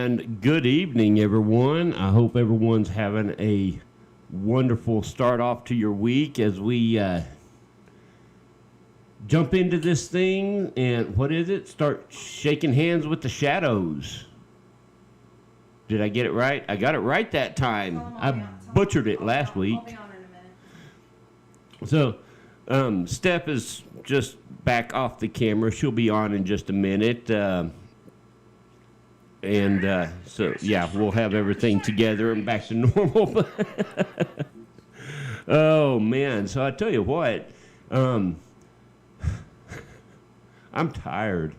And good evening, everyone. I hope everyone's having a wonderful start off to your week as we jump into this thing. And what is it? Start shaking hands with the shadows. Did I get it right? I got it right that time. I butchered it last week. I'll be on in a minute. So, Steph is just back off the camera. She'll be on in just a minute. So, yeah, we'll have everything together and back to normal. Oh, man. So I tell you what, I'm tired.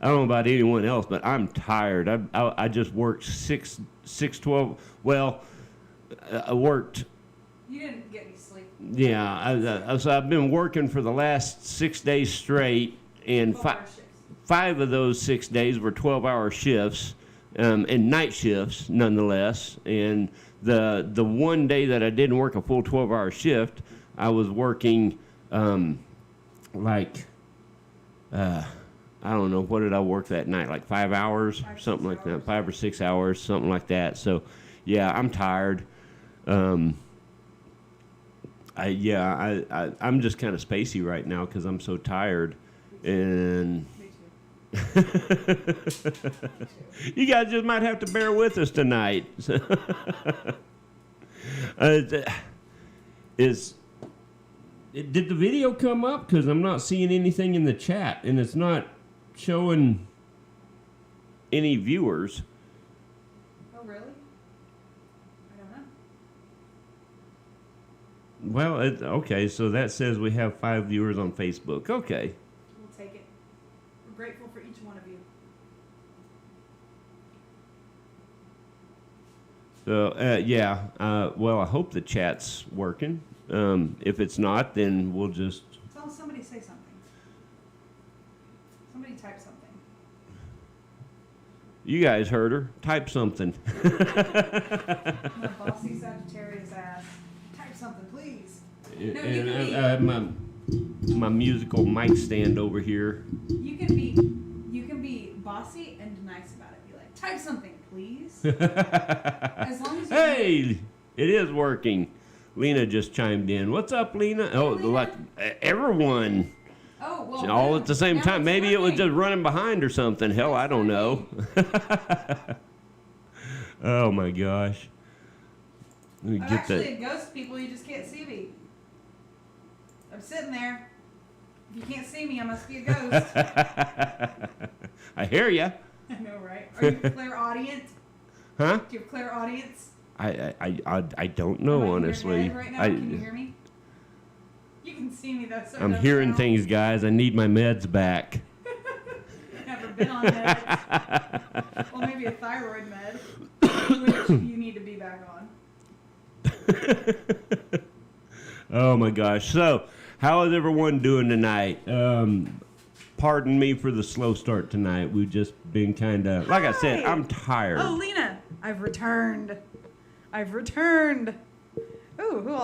I don't know about anyone else, but I'm tired. I just worked 12. Well, I worked. You didn't get any sleep. Yeah, so I've been working for the last 6 days straight, and 5 of those 6 days were 12-hour shifts, and night shifts nonetheless. And the one day that I didn't work a full 12-hour shift, I was working I don't know, what did I work that night? Like 5 hours, something like that, 5 or 6 hours, something like that. So, yeah, I'm tired. I'm just kind of spacey right now because I'm so tired. And you guys just might have to bear with us tonight. Did the video come up? Because I'm not seeing anything in the chat, and it's not showing any viewers. Oh, really? I don't know. Well, okay, so that says we have 5 viewers on Facebook. Okay. We'll take it. We're grateful for each one of you. So, well, I hope the chat's working. If it's not, then we'll just... Tell somebody say something. Somebody type something. You guys heard her. Type something. My bossy Sagittarius ass. Type something, please. No, And I have my musical mic stand over here. You can be bossy and nice about it. Be like, type something, please. As long as you Hey, it is working. Lena just chimed in. What's up, Lena? Oh, Lena. like everyone. Oh, well, All at the same now time. it's Maybe it was working. just running behind or something. Hell, I don't know. Oh my gosh. Let me I'm get actually a ghost, people. You just can't see me. I'm sitting there. If you can't see me, I must be a ghost. I hear ya. I know, right? Are you clairaudient? Huh? Do you have clairaudience? I don't know, Am I in your honestly. head right now? Can you hear me? You can see me though. So I'm hearing things, guys. I need my meds back. Never been on meds. Well, maybe a thyroid med, which you need to be back on. Oh my gosh. So, how is everyone doing tonight? Pardon me for the slow start tonight. We've just been kind of, like I said, I'm tired. Oh, Lena, I've returned. Oh,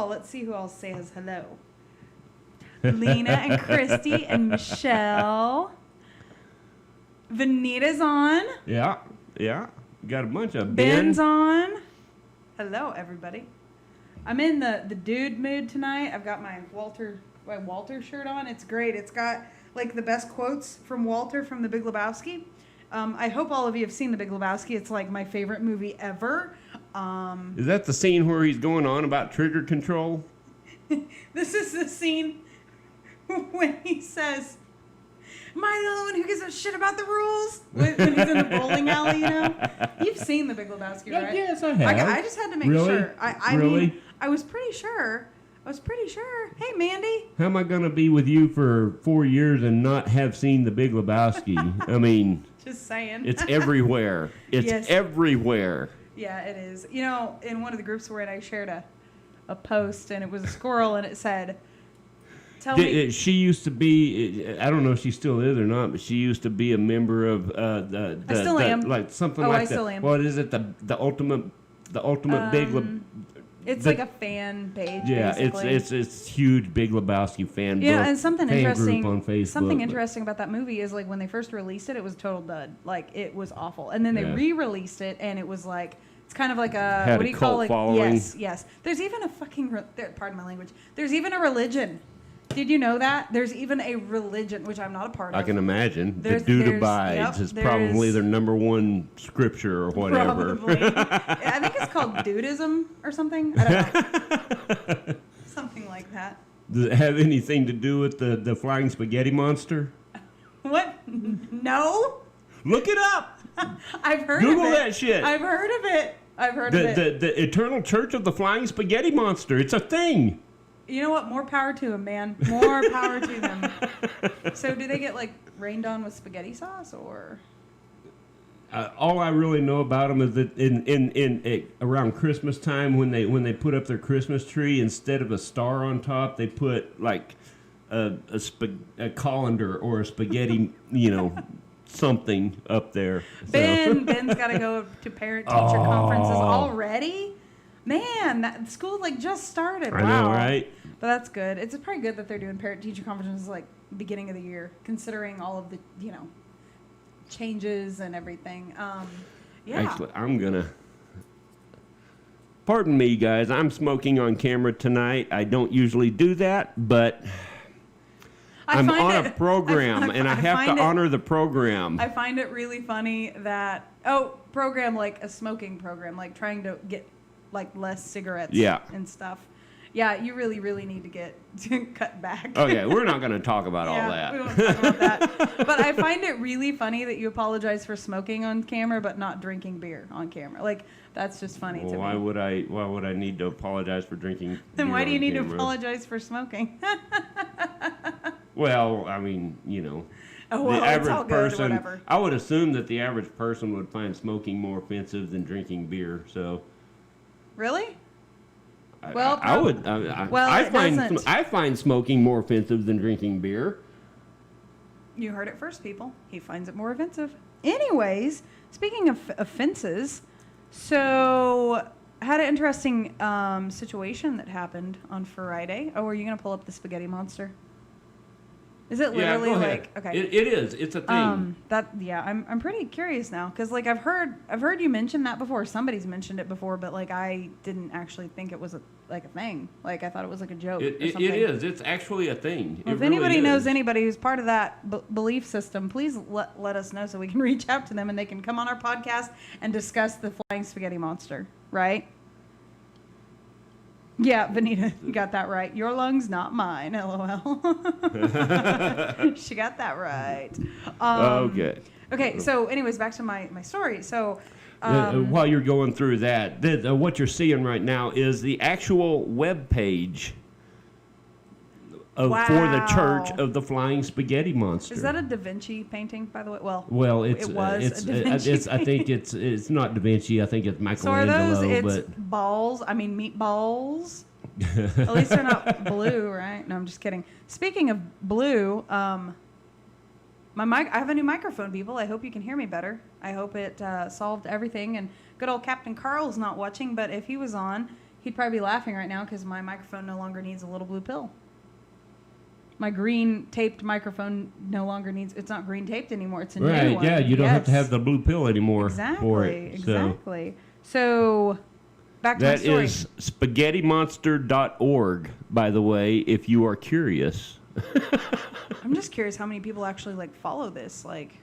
let's see who all says hello. Lena and Christy and Michelle. Vanita's on. Yeah. Got a bunch of Ben's on. Hello, everybody. I'm in the dude mood tonight. I've got my Walter shirt on. It's great. It's got like the best quotes from Walter from The Big Lebowski. I hope all of you have seen The Big Lebowski. It's like my favorite movie ever. Is that the scene where he's going on about trigger control? This is the scene when he says, "Am I the only one who gives a shit about the rules?" When he's in the bowling alley, you know? You've seen The Big Lebowski, right? Yes, I have. I just had to make Really? sure. I Really? mean, I was pretty sure. Hey, Mandy. How am I going to be with you for 4 years and not have seen The Big Lebowski? I mean, Just saying. it's everywhere. It's Yes. everywhere. Yeah, it is. You know, in one of the groups we're in, I shared a post, and it was a squirrel, and it said, "Tell me." She used to be, I don't know if she still is or not, but she used to be a member of I still am. like something Oh, like I that. still am. What is it? The ultimate Big It's like a fan page. Yeah, basically. it's huge, Big Lebowski fan. Yeah, book, and something fan interesting. Group on Facebook, Something interesting about that movie is like when they first released it, it was a total dud. Like it was awful, and then they re-released it, and it was like it's kind of like a Had what do a you cult call it? following. Yes. There's even a fucking pardon my language. There's even a religion. Did you know that? There's even a religion, which I'm not a part of. I can imagine. There's- the Dude there's- Abides yep, is probably their number one scripture or whatever. Probably. I think it's called Dudism or something. I don't know. Something like that. Does it have anything to do with the flying spaghetti monster? What? No. Look it up. I've heard Google of it. that shit. I've heard of it. I've heard of it. The Eternal Church of the Flying Spaghetti Monster. It's a thing. You know what? More power to them, man. More power to them. So, do they get like rained on with spaghetti sauce, or? All I really know about them is that in around Christmas time when they put up their Christmas tree, instead of a star on top, they put like a colander or a spaghetti, something up there. Ben's got to go to parent-teacher conferences already. Man, that school like just started. I Wow. know, right? But that's good. It's probably good that they're doing parent-teacher conferences like beginning of the year, considering all of the changes and everything. Yeah. Actually, I'm gonna. Pardon me, guys. I'm smoking on camera tonight. I don't usually do that, but I'm on a program, and I have to honor the program. I find it really funny that program like a smoking program, like trying to get like less cigarettes and stuff. Yeah, you really, really need to get cut back. Okay, we're not going to talk about all that. We don't talk about that. But I find it really funny that you apologize for smoking on camera but not drinking beer on camera. Like that's just funny to me. Why would I need to apologize for drinking? Then why do you need camera? to apologize for smoking? Well, I mean, Oh, well, the average it's all good, person. whatever. I would assume that the average person would find smoking more offensive than drinking beer. So. Really? Well, I would. I find smoking more offensive than drinking beer. You heard it first, people. He finds it more offensive. Anyways, speaking of offenses, so I had an interesting situation that happened on Friday. Oh, are you gonna pull up the spaghetti monster? Is it literally go like ahead. okay? It is. It's a thing. I'm pretty curious now because like I've heard you mention that before. Somebody's mentioned it before, but like I didn't actually think it was a thing. Like I thought it was like a joke. Or something. It is. It's actually a thing. Well, if anybody knows anybody who's part of that belief system, please let us know so we can reach out to them and they can come on our podcast and discuss the flying spaghetti monster. Right? Yeah, Benita, you got that right. Your lungs, not mine. LOL. She got that right. Okay. Okay. So, anyways, back to my story. So, while you're going through that, what you're seeing right now is the actual web page for the Church of the Flying Spaghetti Monster. Is that a Da Vinci painting, by the way? Well, it was a Da Vinci I think it's not Da Vinci. I think it's Michelangelo. So are those? It's balls. I mean meatballs. At least they're not blue, right? No, I'm just kidding. Speaking of blue, I have a new microphone, people. I hope you can hear me better. I hope it solved everything. And good old Captain Carl's not watching, but if he was on, he'd probably be laughing right now because my microphone no longer needs a little blue pill. My green taped microphone no longer it's not green taped anymore. It's a new one. Right, yeah, you don't have to have the blue pill anymore for it. Exactly. So back to my story. That is spaghettimonster.org, by the way, if you are curious. I'm just curious how many people actually like follow this. Like,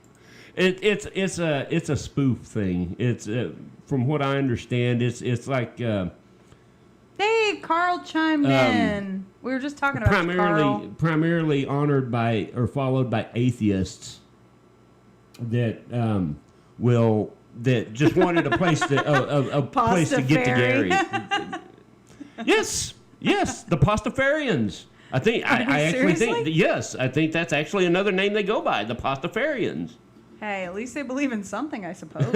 it's a spoof thing. It's from what I understand, it's like. Hey, Carl chimed in. We were just talking about Carl. Primarily honored by or followed by atheists that just wanted a place to place to get together. Yes, the Pastafarians. I actually think yes. I think that's actually another name they go by, the Pastafarians. Hey, at least they believe in something, I suppose.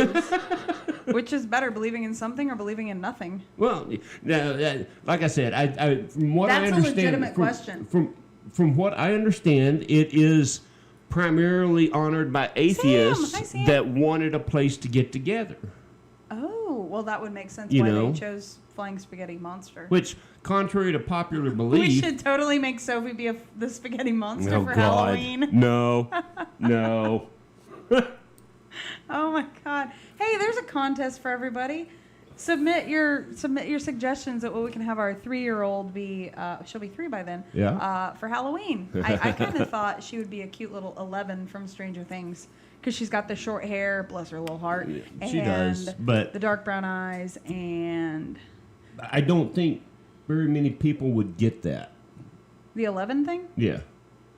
Which is better, believing in something or believing in nothing? Well, like I said, I from what I understand, that's a legitimate question. From what I understand, it is primarily honored by atheists that wanted a place to get together. Oh, well, that would make sense You why know? they chose Flying Spaghetti Monster. Which, contrary to popular We belief... should totally make Sophie be the Spaghetti Monster Oh, for God. Halloween. No. No. Oh my God! Hey, there's a contest for everybody. Submit your suggestions of what we can have our 3-year-old be. She'll be 3 by then. Yeah. For Halloween, I kind of thought she would be a cute little 11 from Stranger Things because she's got the short hair, bless her little heart, She does, but... the dark brown eyes, and I don't think very many people would get that. the 11 thing. Yeah.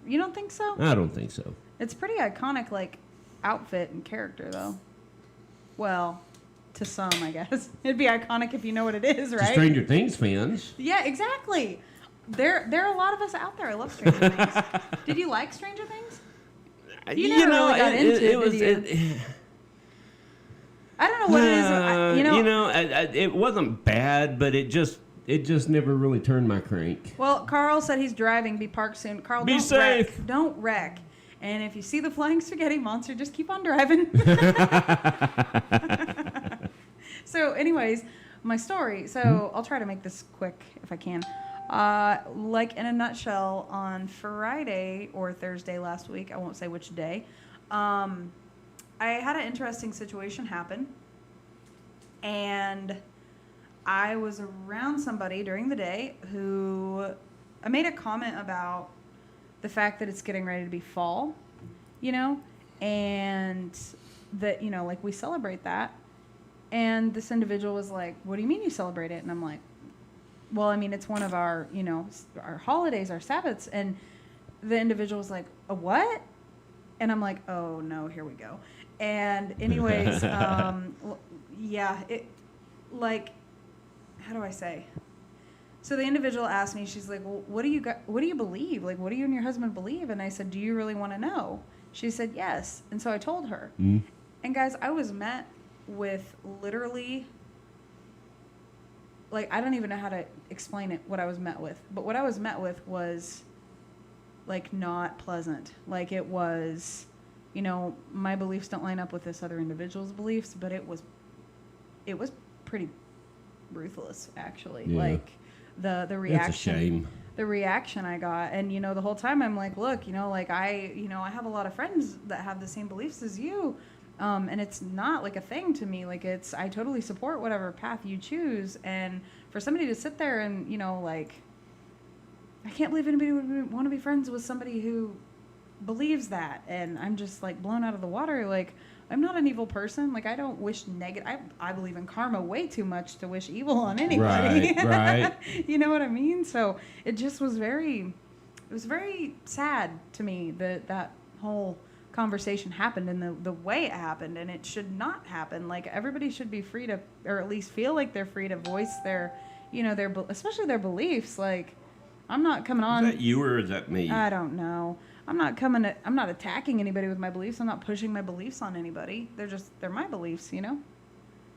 You don't think so? I don't think so. It's pretty iconic, like outfit and character, though. Well, to some, I guess it'd be iconic if you know what it is, right? To Stranger Things fans. Yeah, exactly. There are a lot of us out there. I love Stranger Things. Did you like Stranger Things? You never really got into it, did you? I don't know what it is. It wasn't bad, but it just never really turned my crank. Well, Carl said he's driving. Be parked soon. Carl, Be don't safe. Wreck. Don't wreck. And if you see the Flying Spaghetti Monster, just keep on driving. So, anyways, my story. So, I'll try to make this quick if I can. Like in a nutshell, on Friday or Thursday last week, I won't say which day, I had an interesting situation happen. And I was around somebody during the day who I made a comment about the fact that it's getting ready to be fall, and that, like we celebrate that. And this individual was like, what do you mean you celebrate it? And I'm like, well, I mean, it's one of our, our holidays, our Sabbaths. And the individual was like, a what? And I'm like, oh, no, here we go. And anyways, yeah, it, like, how do I say? So the individual asked me, she's like, well, what do you believe? Like, what do you and your husband believe? And I said, do you really want to know? She said, yes. And so I told her. Mm. And guys, I was met with literally, like, I don't even know how to explain it, what I was met with. But what I was met with was, like, not pleasant. Like, it was, my beliefs don't line up with this other individual's beliefs, but it was pretty ruthless, actually. Yeah. Like, the reaction. That's a shame. The reaction I got. And, the whole time I'm like, look, like, I have a lot of friends that have the same beliefs as you. And it's not like a thing to me. Like, I totally support whatever path you choose. And for somebody to sit there and, like, I can't believe anybody would want to be friends with somebody who believes that. And I'm just, like, blown out of the water. Like, I'm not an evil person. Like, I don't wish negative. I believe in karma way too much to wish evil on anybody. Right. You know what I mean? So it just was very sad to me that whole conversation happened in the way it happened, and it should not happen. Like, everybody should be free to, or at least feel like they're free to voice their, especially their beliefs. Like, I'm not coming on. Is that you or is that me? I don't know. I'm not attacking anybody with my beliefs. I'm not pushing my beliefs on anybody. They're my beliefs,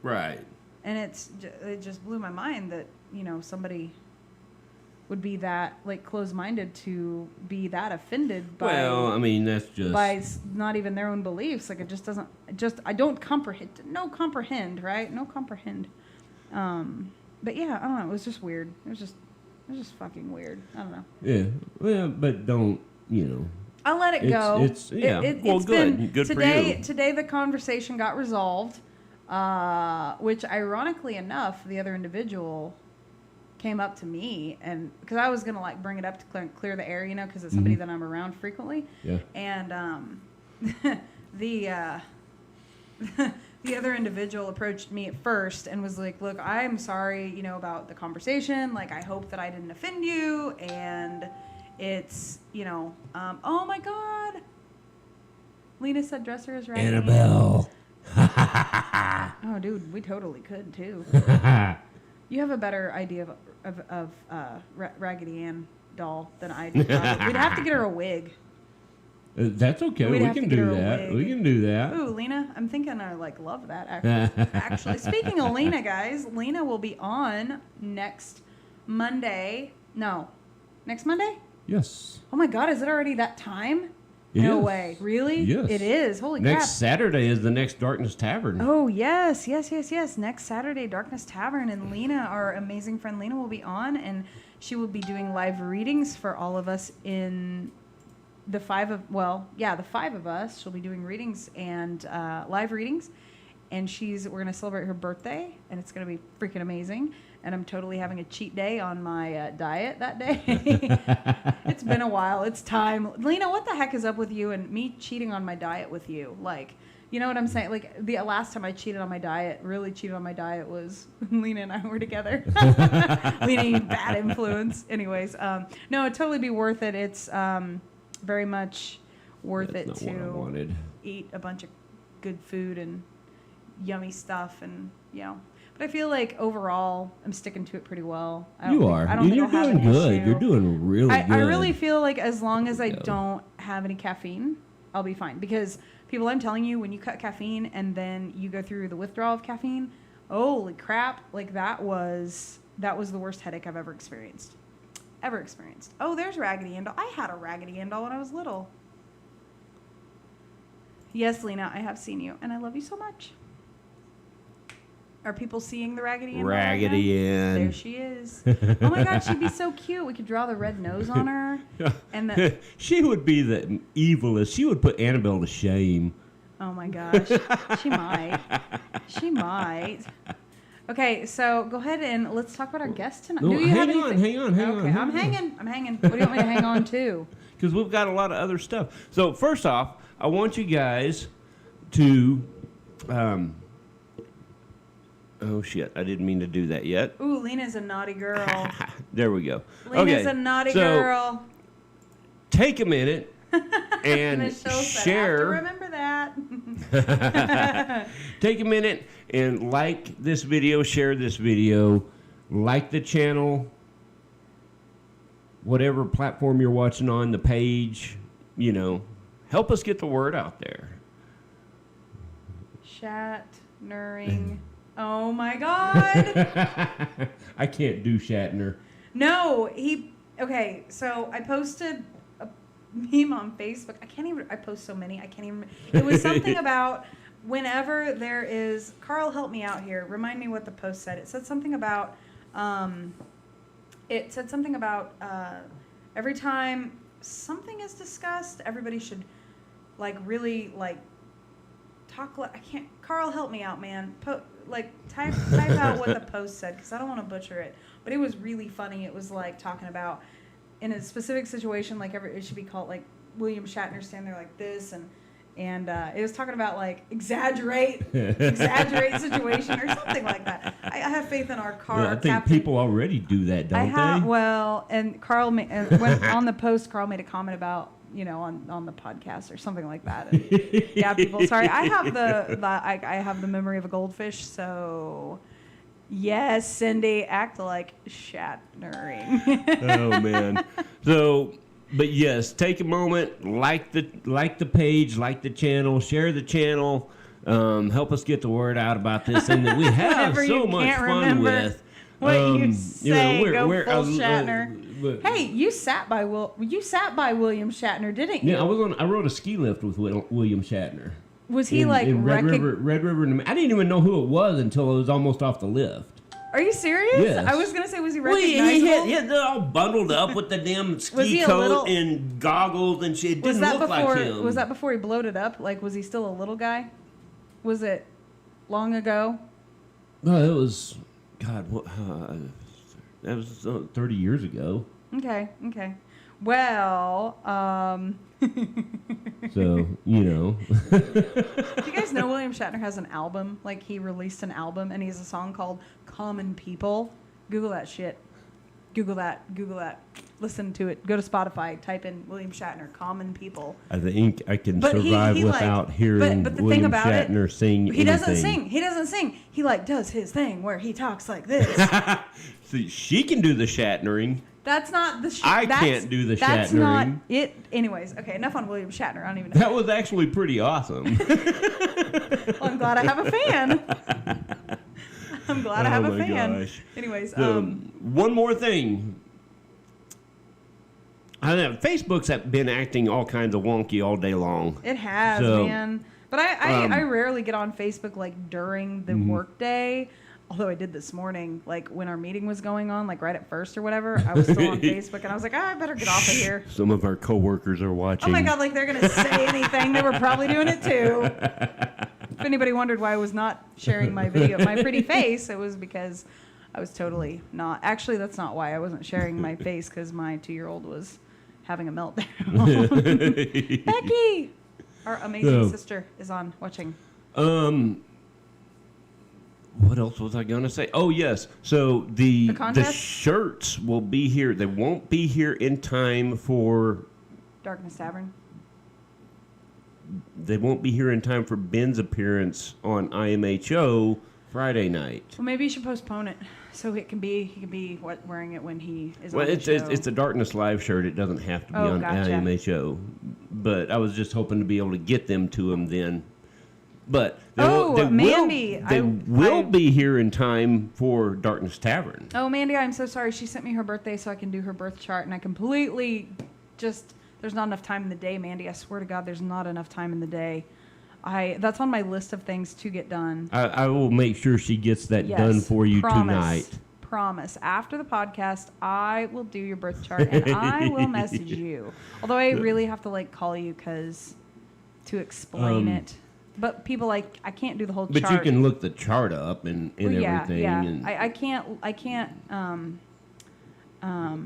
Right. And it just blew my mind that, somebody would be that, like, closed-minded to be that offended by. Well, I mean, that's just by not even their own beliefs. Like, it just doesn't. I don't comprehend. No comprehend, right? No comprehend. But yeah, I don't know. It was just weird. It was just fucking weird. I don't know. Yeah. Well, but don't. I'll let it go. It's well, it's good. Good today, for you. Today the conversation got resolved, which ironically enough, the other individual came up to me, and because I was gonna, like, bring it up to clear the air, because it's somebody that I'm around frequently. Yeah. And the other individual approached me at first and was like, "Look, I'm sorry, about the conversation. Like, I hope that I didn't offend you, and it's, oh my God." Lena said dresser is right. Annabelle. Oh, dude, we totally could too. You have a better idea of Raggedy Ann doll than I do. We'd have to get her a wig. That's okay. We can do that. We can do that. Ooh, Lena, I'm thinking I love that actually. Speaking of Lena, guys, Lena will be on next Monday. No, next Monday? Yes. Oh my God, is it already that time? No way. Really? Yes. It is. Holy crap. Next Saturday is the next Darkness Tavern. Oh, yes. Next Saturday, Darkness Tavern. And Lena, our amazing friend Lena, will be on. And she will be doing live readings for all of us in the five of us. She'll be doing readings and live readings. And we're going to celebrate her birthday. And it's going to be freaking amazing. And I'm totally having a cheat day on my diet that day. It's been a while. It's time. Lena, what the heck is up with you and me cheating on my diet with you? Like, you know what I'm saying? Like, the last time I really cheated on my diet, was Lena and I were together. Lena, bad influence. Anyways, no, it'd totally be worth it. It's very much worth it to eat a bunch of good food and yummy stuff and, you know. But I feel like overall, I'm sticking to it pretty well. You're doing good. You're doing really good. I really feel like as long as I don't have any caffeine, I'll be fine. Because people, I'm telling you, when you cut caffeine and then you go through the withdrawal of caffeine, holy crap! Like that was the worst headache I've ever experienced. Oh, there's Raggedy Ann doll. I had a Raggedy Ann doll when I was little. Yes, Lena, I have seen you, and I love you so much. Are people seeing the Raggedy Ann? Raggedy Ann. There she is. Oh my God, she'd be so cute. We could draw the red nose on her. And she would be the evilest. She would put Annabelle to shame. Oh my gosh, she might. She might. Okay, so go ahead and let's talk about our guest tonight. No, hang on. Okay, I'm hanging. What do you want me to hang on to? Because we've got a lot of other stuff. So first off, I want you guys to. Oh, shit. I didn't mean to do that yet. Ooh, Lena's a naughty girl. There we go. Lena's a naughty girl. Take a minute and share. I have to remember that. Take a minute and like this video, share this video, like the channel, whatever platform you're watching on, the page, you know. Help us get the word out there. Shatnering. Oh my God! I can't do Shatner. No, okay, so I posted a meme on Facebook. I post so many, I can't even. It was something about whenever there is, Carl, help me out here. Remind me what the post said. It said something about, every time something is discussed, everybody should, like, really, like, talk. I can't. Carl, help me out, man. Type out what the post said, because I don't want to butcher it. But it was really funny. It was like talking about in a specific situation, like it should be called like William Shatner stand there like this, and it was talking about like exaggerate situation or something like that. I have faith in our car. Yeah, I think people already do that, don't they? Well, and Carl on the post, Carl made a comment about, you know, on the podcast or something like that. And yeah, people, sorry. I have the memory of a goldfish, so yes, Cindy, act like Shatnering. Oh man. So, but yes, take a moment, like the page, like the channel, share the channel, help us get the word out about this thing that we have so much fun with. What you say? Go full Shatner. Hey, you sat by William Shatner, didn't you? Yeah, I rode a ski lift with William Shatner. Was he in Red River? I didn't even know who it was until it was almost off the lift. Are you serious? Yes. I was gonna say, was he recognizable? Well, they're all bundled up with the damn ski coat and goggles and shit. It didn't look like him. Was that before he blowed it up? Like, was he still a little guy? Was it long ago? No, it was. God, what? That was 30 years ago. Okay. Well, so, you know. Do you guys know William Shatner has an album? Like, he released an album, and he has a song called Common People. Google that shit. Google that. Listen to it. Go to Spotify. Type in William Shatner, Common People. I think I can survive without hearing William Shatner sing. He doesn't sing. He does his thing where he talks like this. See, she can do the Shatnering. That's not the I can't do the Shatnering. That's not it. Anyways, okay, enough on William Shatner. I don't even know. That was actually pretty awesome. Well, I'm glad I have a fan. Oh my gosh. Anyways, one more thing. I know Facebook's been acting all kinds of wonky all day long. It has, So, man. But I rarely get on Facebook like during the workday. Although I did this morning, like when our meeting was going on, like right at first or whatever, I was still on Facebook and I was like, I better get off of here. Some of our coworkers are watching. Oh my God, like they're going to say anything. They were probably doing it too. If anybody wondered why I was not sharing my video of my pretty face, it was because I was totally not. Actually, that's not why I wasn't sharing my face, because my 2-year-old was having a meltdown. Becky, our amazing sister, is on watching. What else was I going to say? Oh, yes. So the contest? shirts will be here. They won't be here in time for... Darkness Tavern. They won't be here in time for Ben's appearance on IMHO Friday night. Well, maybe you should postpone it so he can be wearing it when he is Well, on the show. it's a Darkness Live shirt. It doesn't have to be on gotcha. IMHO. But I was just hoping to be able to get them to him then. But Mandy, they will be here in time for Darkness Tavern. Oh, Mandy, I'm so sorry. She sent me her birthday so I can do her birth chart, and I completely just, there's not enough time in the day, Mandy. I swear to God, there's not enough time in the day. That's on my list of things to get done. I will make sure she gets that done for you tonight. Promise. After the podcast, I will do your birth chart, and I will message you. Although I really have to, like, call you to explain it. But people I can't do the whole chart. But you can look the chart up and everything. Yeah. And I can't.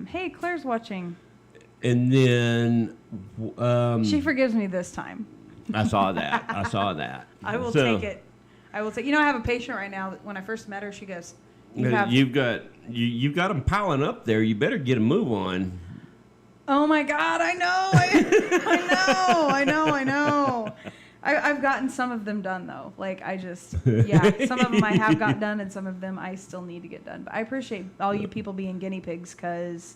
Hey, Claire's watching. And then She forgives me this time. I saw that. I will take it. I will take. You know, I have a patient right now that when I first met her, she goes, you've got them piling up there. You better get a move on. Oh my God! I know. I know. I've gotten some of them done, though. Like, some of them I have got done, and some of them I still need to get done. But I appreciate all you people being guinea pigs, because...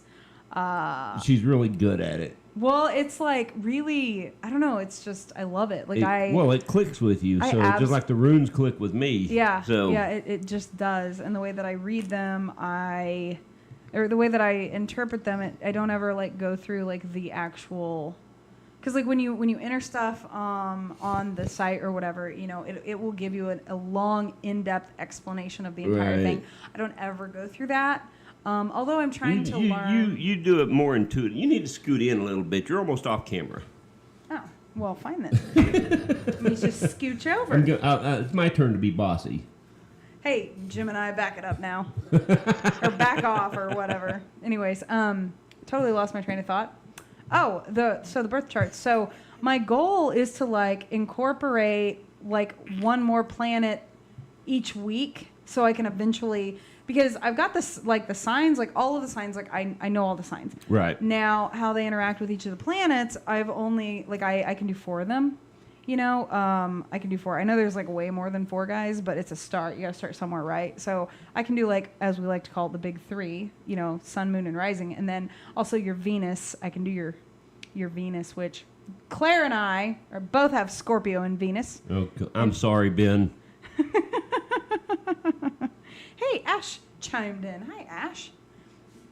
she's really good at it. Well, it's like, really, I don't know, it's just, I love it. Like, it clicks with you, just like the runes click with me. Yeah, it just does. And the way that I read them, or the way that I interpret them, I don't ever, like, go through, like, the actual... Because, like, when you enter stuff on the site or whatever, you know, it will give you a long, in-depth explanation of the entire thing. I don't ever go through that. Although I'm trying to learn. You do it more intuitive. You need to scoot in a little bit. You're almost off camera. Oh, well, fine then. Let me just scooch over. It's my turn to be bossy. Hey, Jim and I, back it up now. Or back off or whatever. Anyways, totally lost my train of thought. Oh, the birth charts. So my goal is to, like, incorporate, like, one more planet each week, so I can eventually, because I've got this, like, the signs, like, all of the signs, like, I know all the signs. Right. Now, how they interact with each of the planets, I've only, like, I can do 4 of them. You know, I can do 4. I know there's, like, way more than 4 guys, but it's a start. You got to start somewhere, right? So I can do, like, as we like to call it, the big 3, you know, sun, moon, and rising. And then also your Venus. I can do your Venus, which Claire and I both have Scorpio and Venus. Oh, I'm sorry, Ben. Hey, Ash chimed in. Hi, Ash.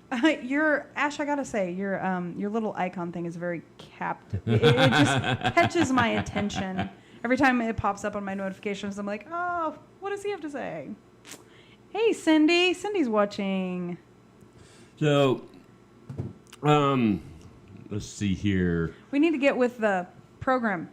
Ash, I gotta say, your little icon thing is very captive. It just catches my attention. Every time it pops up on my notifications, I'm like, oh, what does he have to say? Hey, Cindy. Cindy's watching. So, let's see here. We need to get with the program.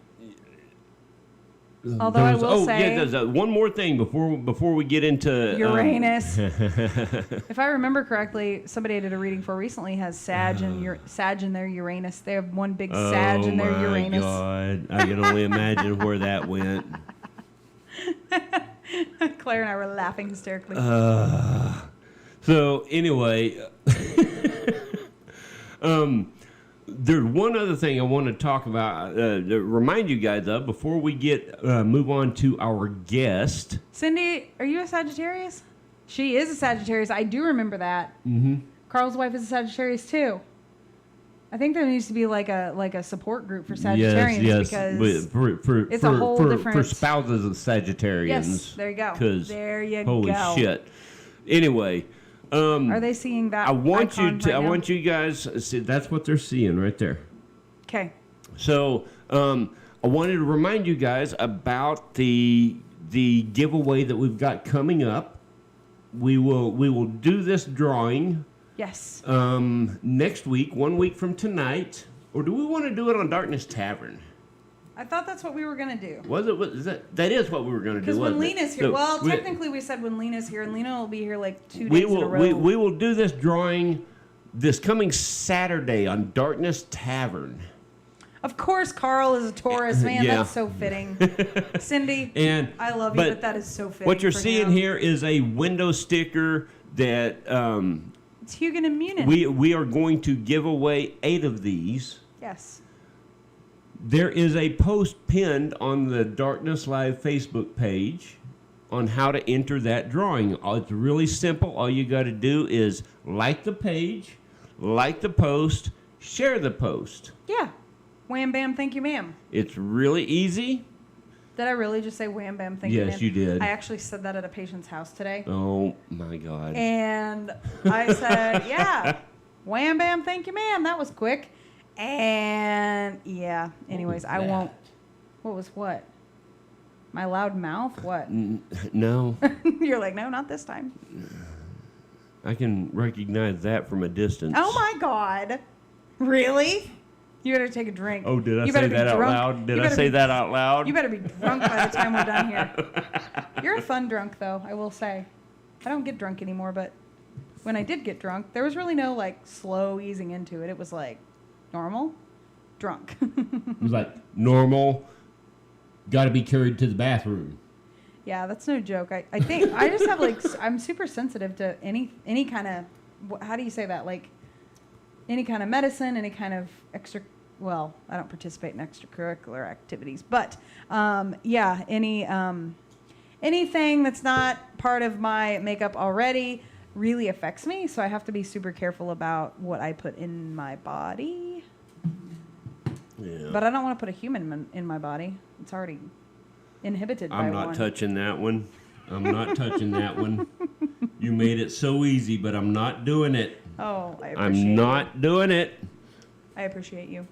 Although I will say... there's one more thing before we get into... Uranus. If I remember correctly, somebody I did a reading for recently has Sag in their Uranus. They have one big Sag in their Uranus. Oh, my God. I can only imagine where that went. Claire and I were laughing hysterically. So, anyway... There's one other thing I want to talk about, to remind you guys of before we move on to our guest. Cindy, are you a Sagittarius? She is a Sagittarius. I do remember that. Mm-hmm. Carl's wife is a Sagittarius too. I think there needs to be like a support group for Sagittarians because it's a whole different... For spouses of Sagittarians. Yes, there you go. Holy shit. Anyway, Are they seeing that? I want you icon to. right I now? want you guys. See, that's what they're seeing right there. Okay. So I wanted to remind you guys about the giveaway that we've got coming up. We will do this drawing Yes. next week, 1 week from tonight, or do we want to do it on Darkness Tavern? I thought that's what we were gonna do. Was it? That is what we were going to do. Because when wasn't it? Lena's here, So well, technically we said when Lena's here, and Lena will be here like 2 we days in a will row. we will do this drawing this coming Saturday on Darkness Tavern. Of course, Carl is a Taurus, man. Yeah. That's so fitting. Cindy, And I love you, but that is so fitting. What you're for seeing him. here is a window sticker that It's Hugin and Munin. we are going to give away 8 of these. Yes. There is a post pinned on the Darkness Live Facebook page on how to enter that drawing. It's really simple. All you got to do is like the page, like the post, share the post. Yeah. Wham bam, thank you, ma'am. It's really easy. Did I really just say wham bam, thank you, ma'am? Yes, you did. I actually said that at a patient's house today. Oh my God. And I said, yeah, wham bam, thank you, ma'am. That was quick. And yeah, anyways, I won't. What was what? My loud mouth? What? No. You're like, no, not this time. I can recognize that from a distance. Oh my God. Really? You better take a drink. Oh, did I You say better be that out drunk. loud? Did You I better say be- that out loud? You better be drunk by the time we're done here. You're a fun drunk, though, I will say. I don't get drunk anymore, but when I did get drunk, there was really no, like, slow easing into it. It was, like, normal, drunk. It was like normal, got to be carried to the bathroom. Yeah, that's no joke. I think I just have, like, I'm super sensitive to any kind of, how do you say that? Like, any kind of medicine, any kind of well, I don't participate in extracurricular activities, but yeah, anything that's not part of my makeup already really affects me, so I have to be super careful about what I put in my body. Yeah. But I don't want to put a human in my body. It's already inhibited by I'm not one. touching that one. I'm not touching that one. You made it so easy, but I'm not doing it. Oh, I appreciate I'm not doing it. I appreciate you.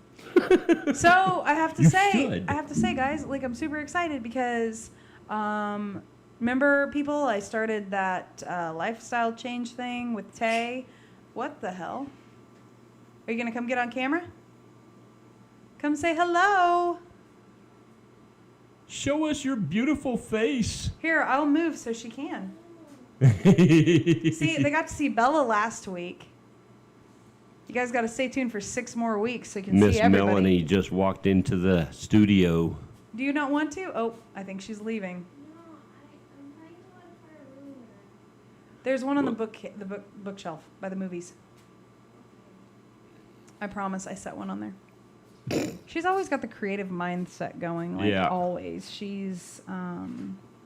So I have to You say, should. guys, like I'm super excited because, remember people, I started that lifestyle change thing with Tay. What the hell? Are you gonna come get on camera? Come say hello. Show us your beautiful face. Here, I'll move so she can. See, they got to see Bella last week. You guys got to stay tuned for 6 more weeks so you can Miss see everybody. Melanie just walked into the studio. Do you not want to? Oh, I think she's leaving. No, I'm trying to find a room. There's one on the bookshelf by the movies. I promise I set one on there. She's always got the creative mindset going, like Yeah. always. She's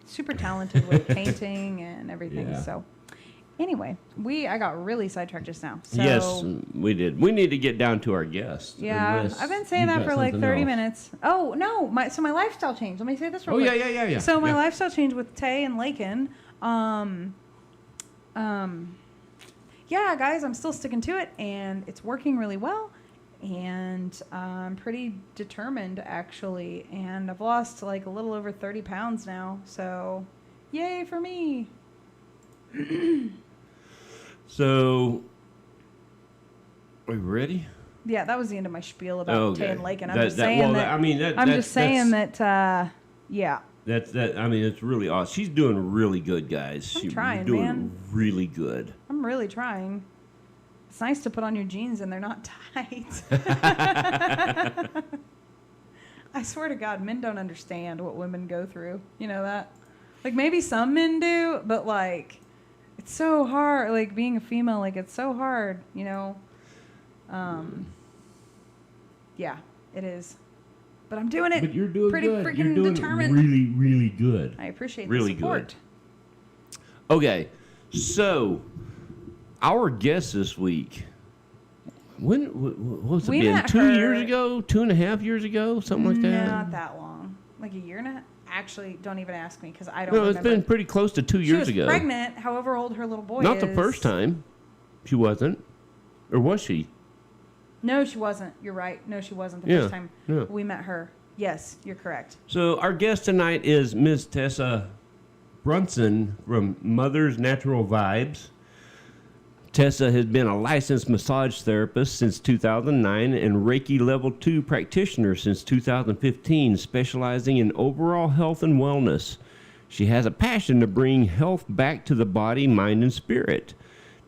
super talented with painting and everything. Yeah. So anyway, I got really sidetracked just now. So, Yes, we did. We need to get down to our guest. yeah, unless I've been saying you've that got for like something 30 else. minutes. Oh, no, my lifestyle changed. Let me say this real Oh, quick. yeah. So my Yeah. lifestyle changed with Tay and Lakin. Yeah, guys, I'm still sticking to it, and it's working really well. And I'm pretty determined, actually. And I've lost like a little over 30 pounds now. So, yay for me. So, are you ready? Yeah, that was the end of my spiel about Tay and Lakin. I'm just saying that. Yeah. I mean, it's really awesome. She's doing really good, guys. She's trying, doing man. really good. I'm really trying. It's nice to put on your jeans and they're not tight. I swear to God, men don't understand what women go through. You know that? Like, maybe some men do, but, like, it's so hard. Like, being a female, like, it's so hard, you know? Yeah, it is. But I'm doing it. But you're doing pretty good. freaking You're doing determined. really, really good. I appreciate really the support. good. Okay, so our guest this week. What was it? We Been met 2 her- years ago? 2.5 years ago? Something like that? Not that long. Like a year and a half? actually, don't even ask me because I don't No, remember. it's been pretty close to 2 years She ago. was pregnant, however old her little boy Not is. the first time. She wasn't. Or was she? No, she wasn't. You're right. No, she wasn't the Yeah, first time yeah. we met her. Yes, you're correct. So our guest tonight is Ms. Tessa Brunson from Mother's Natural Vibes. Tessa has been a licensed massage therapist since 2009 and Reiki Level 2 practitioner since 2015, specializing in overall health and wellness. She has a passion to bring health back to the body, mind, and spirit.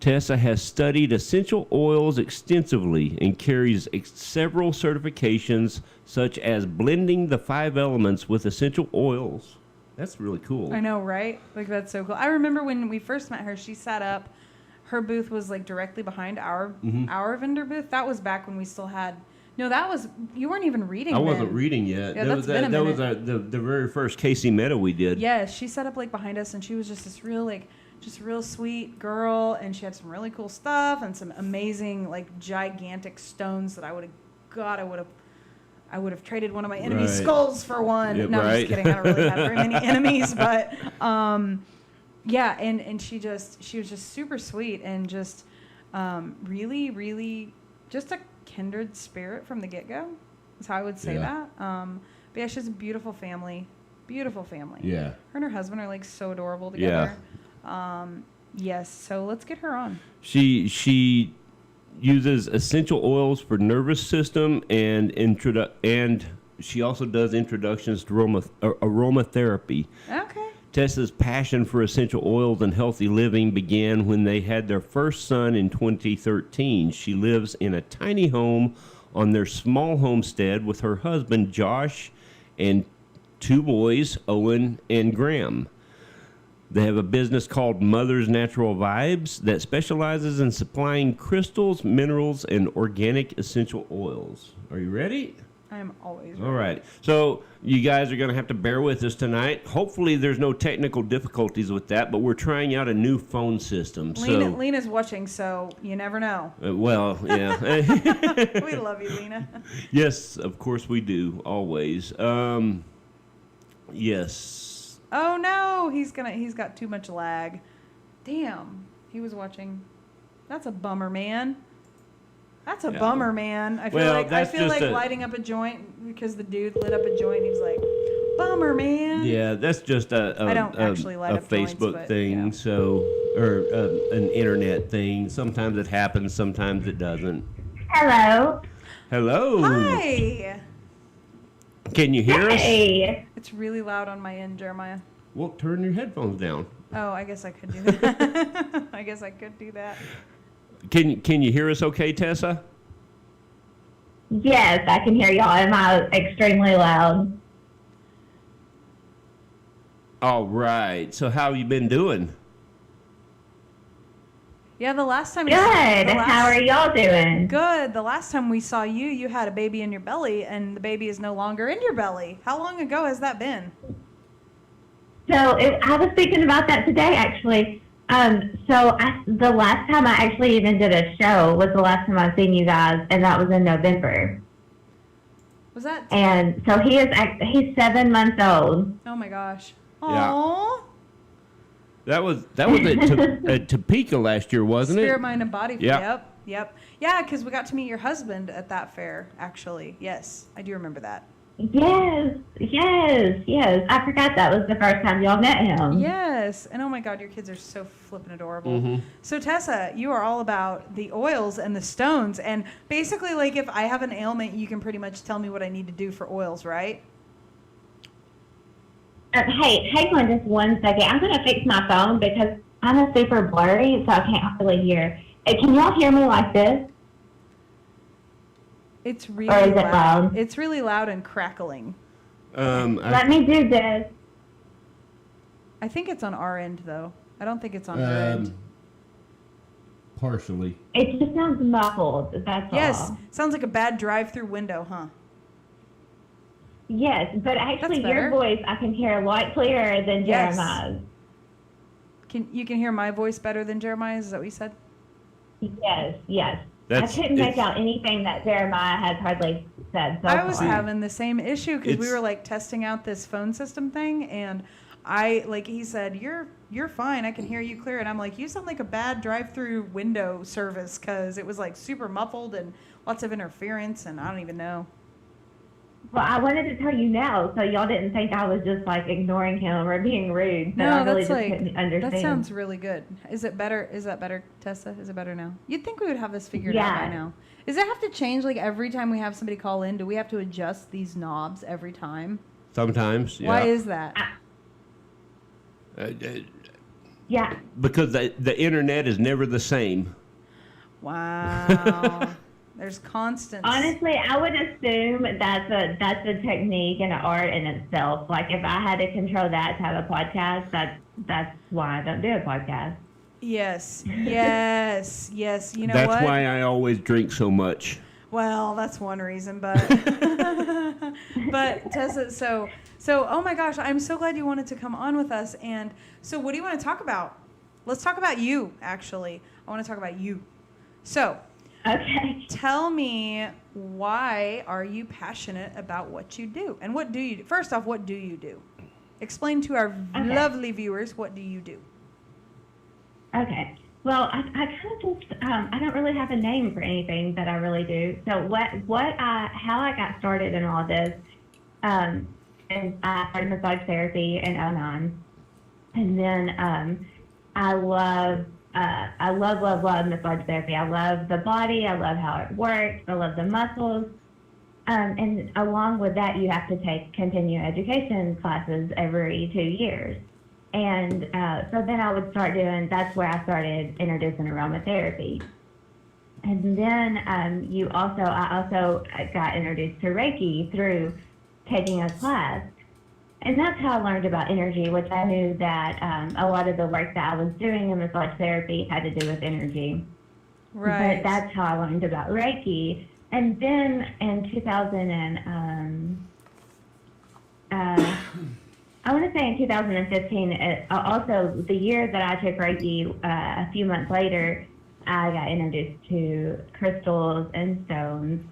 Tessa has studied essential oils extensively and carries several certifications, such as blending the 5 elements with essential oils. That's really cool. I know, right? Like, that's so cool. I remember when we first met her, she sat up. Her booth was like directly behind our vendor booth. That was back when we still had. No, that was, you weren't even reading. I wasn't then. reading yet. Yeah, that that's was been a that was minute. the very first Casey Meadow we did. Yes, she sat up like behind us, and she was just this real like just real sweet girl, and she had some really cool stuff and some amazing like gigantic stones that I would have traded one of my enemies' Right. skulls for one. Yeah, No, I'm right. just kidding. I don't really have very many enemies, but yeah, and she was just super sweet and just really, really just a kindred spirit from the get-go. Is how I would say that. But yeah, she has a beautiful family. Beautiful family. Yeah. Her and her husband are like so adorable together. Yeah. Yes, so let's get her on. She uses essential oils for nervous system and she also does introductions to aromatherapy. Okay. Tessa's passion for essential oils and healthy living began when they had their first son in 2013. She lives in a tiny home on their small homestead with her husband Josh and 2 boys, Owen and Graham. They have a business called Mother's Natural Vibes that specializes in supplying crystals, minerals, and organic essential oils. Are you ready? I am always ready. All right. So you guys are going to have to bear with us tonight. Hopefully there's no technical difficulties with that, but we're trying out a new phone system. Lena's watching, so you never know. Well, yeah. We love you, Lena. Yes, of course we do. Always. Yes. Oh no, he's got too much lag. Damn, he was watching. That's a bummer, man. That's a bummer, man. I feel like lighting up a joint because the dude lit up a joint. He's like, bummer, man. Yeah, that's just I don't actually light up joints, Facebook but, thing, yeah. or an internet thing. Sometimes it happens, sometimes it doesn't. Hello. Hello. Hi. Can you hear us? Hey. It's really loud on my end, Jeremiah. Well, turn your headphones down. Oh, I guess I could do that. I guess I could do that. Can you hear us okay, Tessa? Yes, I can hear y'all. Am I extremely loud? All right. So how you been doing? Yeah, the last time. Good. How are y'all doing? Good. The last time we saw you, you had a baby in your belly, and the baby is no longer in your belly. How long ago has that been? So I was thinking about that today, actually. The last time I actually even did a show was the last time I've seen you guys, and that was in November. Was that? And so he's 7 months old. Oh my gosh. Yeah. Aww. That was at Topeka last year, wasn't Spirit, it? mind, and body. Yeah. Yep. Yeah, because we got to meet your husband at that fair, actually. Yes, I do remember that. Yes. I forgot that was the first time y'all met him. Yes. And oh my God, your kids are so flippin' adorable. Mm-hmm. So Tessa, you are all about the oils and the stones. And basically, like, if I have an ailment, you can pretty much tell me what I need to do for oils, right? Hey, hang on just 1 second. I'm going to fix my phone because I'm a super blurry, so I can't really hear. Hey, can y'all hear me like this? It's really Or is it loud? It's really loud and crackling. Let me do this. I think it's on our end, though. I don't think it's on her end. Partially. It just sounds muffled, that's Yes. all. Sounds like a bad drive-through window, huh? Yes, but actually That's better. your voice I can hear a lot clearer than Yes. Jeremiah's. You can hear my voice better than Jeremiah's? Is that what you said? Yes. I couldn't make out anything that Jeremiah had hardly said so I was far. having the same issue because we It's- were like testing out this phone system thing, and he said, you're fine, I can hear you clear, and I'm like, you sound like a bad drive-through window service, because it was like super muffled and lots of interference, and I don't even know. Well, I wanted to tell you now, so y'all didn't think I was just like ignoring him or being rude. But I No, really that's just like, couldn't understand. that sounds really good. Is it better? Is that better, Tessa? Is it better now? You'd think we would have this figured out by Yeah. now. Does it have to change like every time we have somebody call in? Do we have to adjust these knobs every time? Sometimes, yeah. Why is that? Yeah. Because the internet is never the same. Wow. There's constant. Honestly, I would assume that's a technique and an art in itself. Like if I had to control that to have a podcast, that's why I don't do a podcast. Yes. Yes. You know That's what? why I always drink so much. Well, that's one reason, but but Tessa, so oh my gosh, I'm so glad you wanted to come on with us. And so what do you want to talk about? Let's talk about you, actually. I want to talk about you. So, Okay. tell me, why are you passionate about what you do? And what do you do? First off, what do you do? Explain to our lovely viewers, what do you do? Okay. Well, I kind of just I don't really have a name for anything that I really do. So how I got started in all this, and I started massage therapy in '09, and then I love massage therapy. I love the body. I love how it works. I love the muscles. And along with that, you have to take continuing education classes every 2 years. And so then I would that's where I started introducing aromatherapy. And then I also got introduced to Reiki through taking a class. And that's how I learned about energy, which I knew that a lot of the work that I was doing in massage therapy had to do with energy. Right. But that's how I learned about Reiki. And then in 2000 I want to say in 2015, also the year that I took Reiki, a few months later, I got introduced to crystals and stones.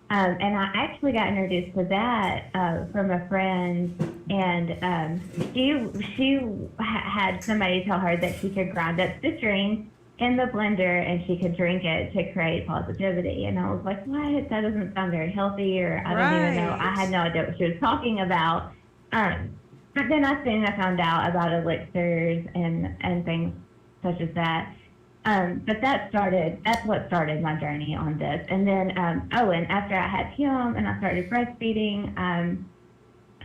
And I actually got introduced to that from a friend, and she had somebody tell her that she could grind up citrine in the blender and she could drink it to create positivity. And I was like, what? That doesn't sound very healthy, or I don't even know. I had no idea what she was talking about. But then I found out about elixirs and things such as that. But that's what started my journey on this. And then, and after I had him and I started breastfeeding, I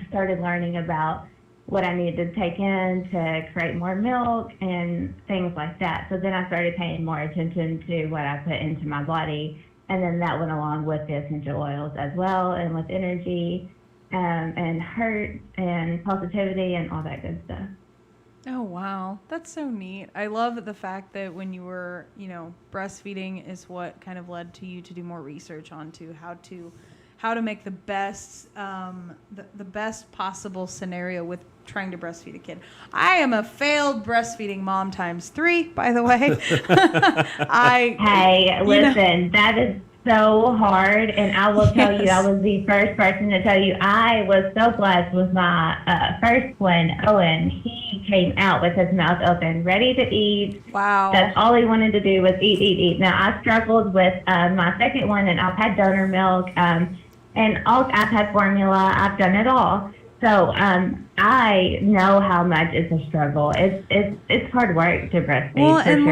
started learning about what I needed to take in to create more milk and things like that. So then I started paying more attention to what I put into my body. And then that went along with the essential oils as well, and with energy, and hurt and positivity and all that good stuff. Oh, wow. That's so neat. I love the fact that when you were, breastfeeding is what kind of led to you to do more research onto how to make the best the best possible scenario with trying to breastfeed a kid. I am a failed breastfeeding mom ×3, by the way. Listen, that is so hard, and I will tell you, I was the first person to tell you, I was so blessed with my first one, Owen. He came out with his mouth open, ready to eat. Wow. That's all he wanted to do was eat. Now, I struggled with my second one, and I've had donor milk, and I've had formula. I've done it all. So I know how much it's a struggle. It's hard work to breastfeed, for and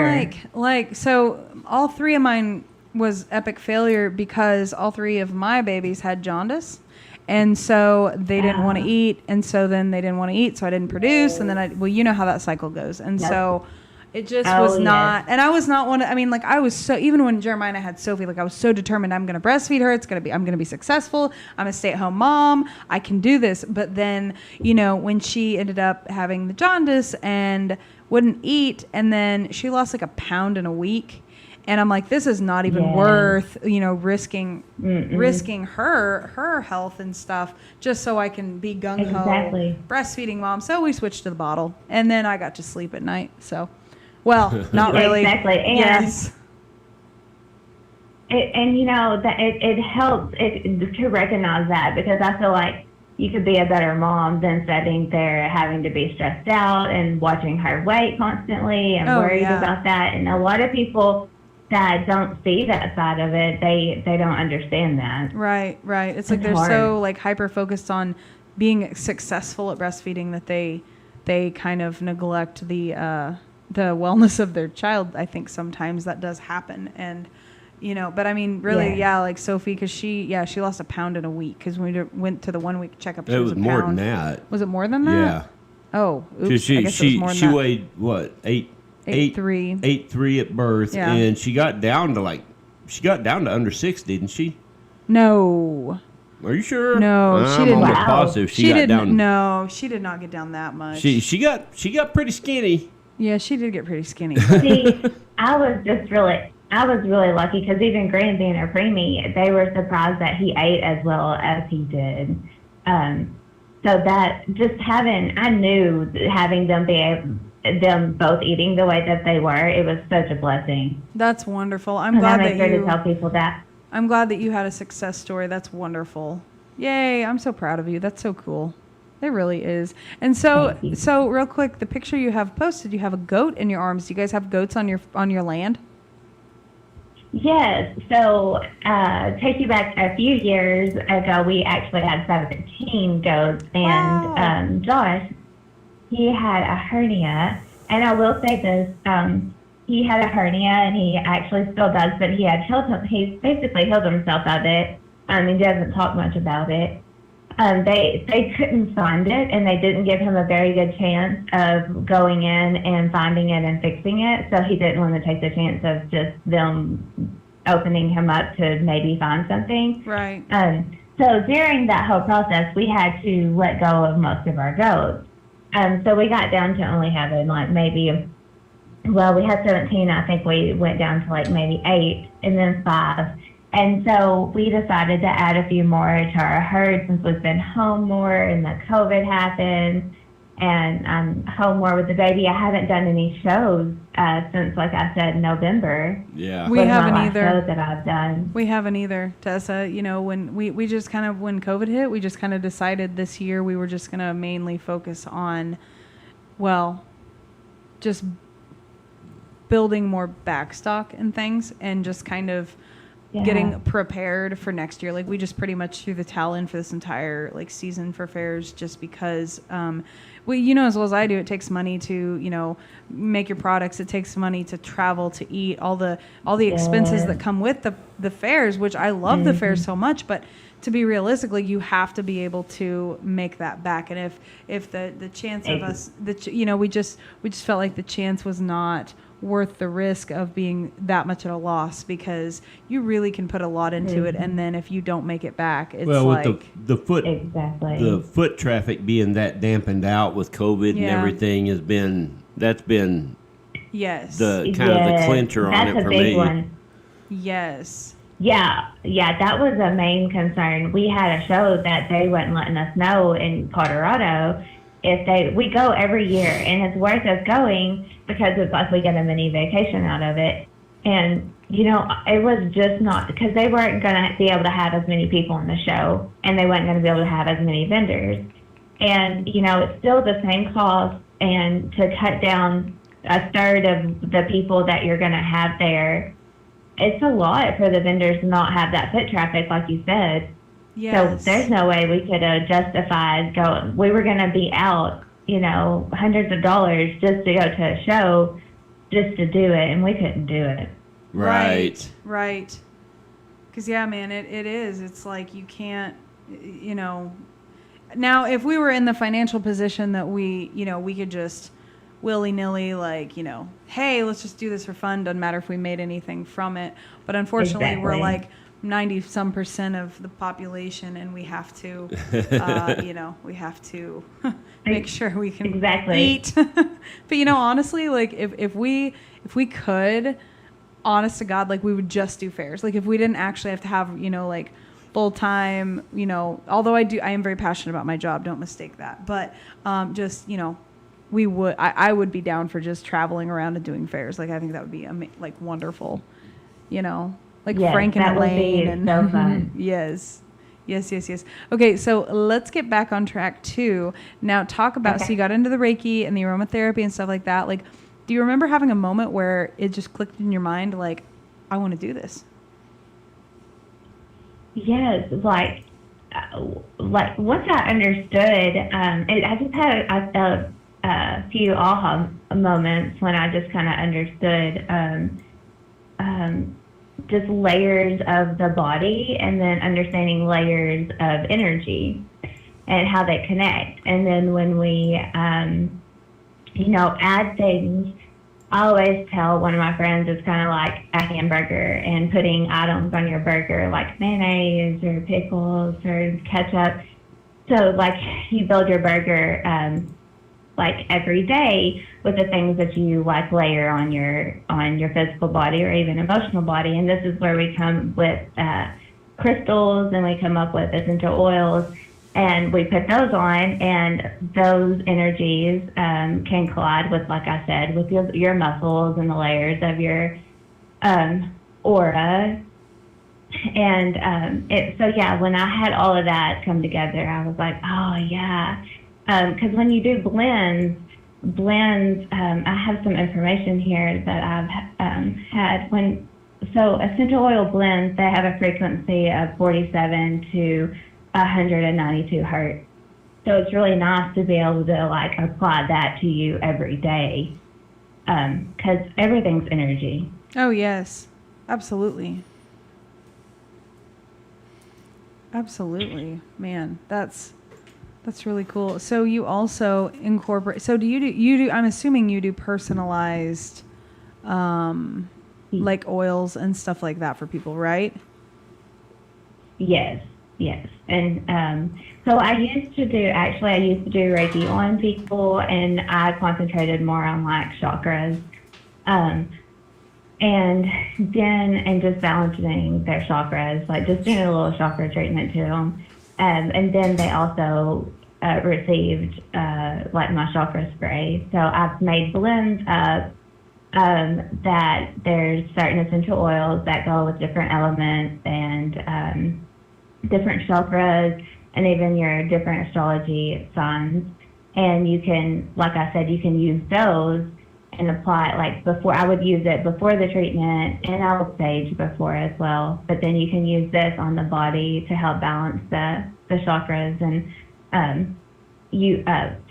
sure. so all three of mine was epic failure because all three of my babies had jaundice, and so they didn't want to eat, and so then they didn't want to eat, so I didn't produce, and then you know how that cycle goes, and so it just was not, and I was not one. I was so, even when Jeremiah had Sophie, I was so determined, I'm going to breastfeed her. I'm going to be successful. I'm a stay-at-home mom. I can do this. But then, when she ended up having the jaundice and wouldn't eat, and then she lost like 1 pound in a week. And I'm like, this is not even worth, risking her health and stuff just so I can be gung-ho breastfeeding mom. So we switched to the bottle, and then I got to sleep at night. So, well, not really. Exactly. And yes. and that it helps to recognize that, because I feel like you could be a better mom than sitting there having to be stressed out and watching her weight constantly and worried about that. And a lot of people that don't see that side of it, they don't understand that. Right. It's like they're hard. so like hyper focused on being successful at breastfeeding that they kind of neglect the wellness of their child. I think sometimes that does happen. And but I mean, really, like Sophie, because she lost a pound in a week, because when we went to the 1 week checkup, It was more than that. Was it more than that? Yeah. Oh, oops. I guess it was more than she that. weighed what, 8'3". 8'3" at birth, Yeah. and she got down to under 6, didn't she? No. Are you sure? No, she I'm didn't. almost positive she got didn't. down. No, she did not get down that much. She got pretty skinny. Yeah, she did get pretty skinny. See, I was really lucky, because even Grant being a preemie, they were surprised that he ate as well as he did. So that I knew having them both eating the way that they were, it was such a blessing. That's wonderful. I'm And glad I make that sure you. to tell people that. I'm glad that you had a success story. That's wonderful. Yay! I'm so proud of you. That's so cool. It really is. And so real quick, the picture you have posted, you have a goat in your arms. Do you guys have goats on your land? Yes. So, take you back a few years ago, we actually had 17 goats, and Wow. Josh, he had a hernia, and I will say this, he had a hernia, and he actually still does, but he's basically healed himself of it. He doesn't talk much about it. They couldn't find it, and they didn't give him a very good chance of going in and finding it and fixing it. So he didn't want to take the chance of just them opening him up to maybe find something. Right. So during that whole process, we had to let go of most of our goats. So we got down to only having we had 17. I think we went down to like maybe 8, and then 5. And so we decided to add a few more to our herd, since we've been home more and the COVID happened, and I'm home more with the baby. I haven't done any shows since, like I said, November. Yeah. We was haven't my last either. show that I've done. We haven't either, Tessa. When we just kind of, when COVID hit, we just kind of decided this year we were just going to mainly focus on, just building more backstock and things, and just kind of getting prepared for next year. Like, we just pretty much threw the towel in for this entire season for fairs, just because as well as I do, it takes money to make your products. It takes money to travel, to eat, all the expenses that come with the fairs, which I love the fairs so much, but to be realistically, you have to be able to make that back. And if the chance of us, we just felt like the chance was not worth the risk of being that much at a loss, because you really can put a lot into it, and then if you don't make it back, it's with the foot Exactly. the foot traffic being that dampened out with COVID and everything that's been yes, the kind of the clincher on That's it a for big me. one. yes, Yeah, that was a main concern. We had a show that they wasn't letting us know in Colorado we go every year, and it's worth us going, because it's like we get a mini vacation out of it. And it was just not, because they weren't going to be able to have as many people in the show, and they weren't going to be able to have as many vendors. And it's still the same cost, and to cut down a third of the people that you're going to have there, it's a lot for the vendors to not have that foot traffic, like you said. yes. So there's no way we could have justified going. We were going to be out, hundreds of dollars just to go to a show, just to do it, and we couldn't do it. Right. Because man, it is. It's like you can't, Now, if we were in the financial position that we could just willy-nilly, hey, let's just do this for fun, doesn't matter if we made anything from it. But unfortunately, we're Exactly. 90-some% of the population, and we have to, we have to make sure we can eat. But honestly, if we could, honest to God, we would just do fairs. If we didn't actually have to have, full time, although I am very passionate about my job, don't mistake that. But I would be down for just traveling around and doing fairs. I think that would be wonderful, like Yes, Frank and that would be Elaine and so fun. yes. Yes. Okay, so let's get back on track too. Now talk about, Okay. so you got into the Reiki and the aromatherapy and stuff like that. Like, do you remember having a moment where it just clicked in your mind, like, I want to do this? Yes, like once I understood, I just had a few aha moments when I just kind of understood just layers of the body, and then understanding layers of energy and how they connect. And then when we, add things, I always tell one of my friends it's kind of like a hamburger and putting items on your burger like mayonnaise or pickles or ketchup. So like you build your burger like every day with the things that you like layer on your physical body or even emotional body. And this is where we come with crystals, and we come up with essential oils, and we put those on, and those energies can collide with, like I said, with your muscles and the layers of your aura. And so yeah, when I had all of that come together, I was like, oh yeah. Because when you do blends, I have some information here that I've had. So essential oil blends, they have a frequency of 47 to 192 hertz. So it's really nice to be able to like apply that to you every day, because everything's energy. Oh yes, absolutely. Absolutely, man. That's really cool. So you also incorporate. So you do? I'm assuming you do personalized, like oils and stuff like that for people, right? Yes. And so I used to do Reiki on people, and I concentrated more on like chakras, and just balancing their chakras, like just doing a little chakra treatment to them. And then they also received like my chakra spray. So I've made blends of that there's certain essential oils that go with different elements and different chakras, and even your different astrology signs. And you can, like I said, you can use those and apply it like before. I would use it before the treatment, and I would sage before as well. But then you can use this on the body to help balance the chakras. And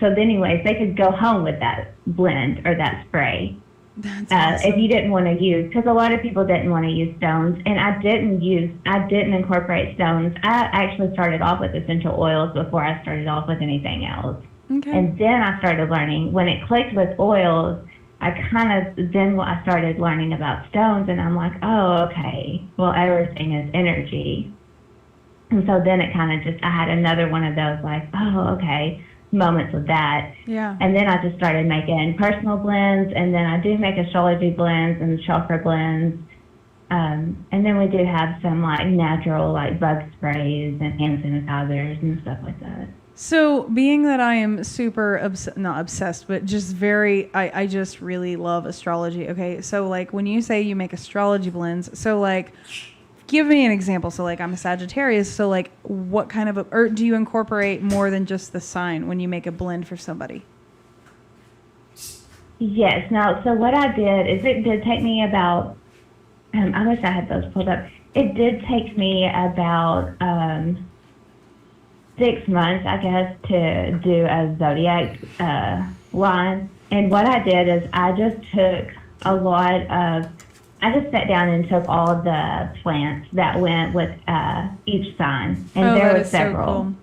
so anyways, they could go home with that blend or that spray. That's awesome. If you didn't want to use, because a lot of people didn't want to use stones, and I didn't incorporate stones. I actually started off with essential oils before I started off with anything else. Okay. And then I started learning. When it clicked with oils, I started learning about stones, and I'm like, oh, okay, well, everything is energy. And so then it kind of just, I had another one of those like, oh, okay, moments with that. Yeah. And then I just started making personal blends, and then I do make astrology blends and chakra blends. And then we do have some like natural like bug sprays and hand sanitizers and stuff like that. So being that I am super not obsessed, but just I just really love astrology. Okay. So like when you say you make astrology blends, so like give me an example. So like I'm a Sagittarius. So like what kind of, or do you incorporate more than just the sign when you make a blend for somebody? Yes. Now, so what I did is it did take me about, I wish I had those pulled up. It did take me about 6 months, I guess, to do a zodiac line. And what I did is I just sat down and took all of the plants that went with each sign. And there were several. So cool.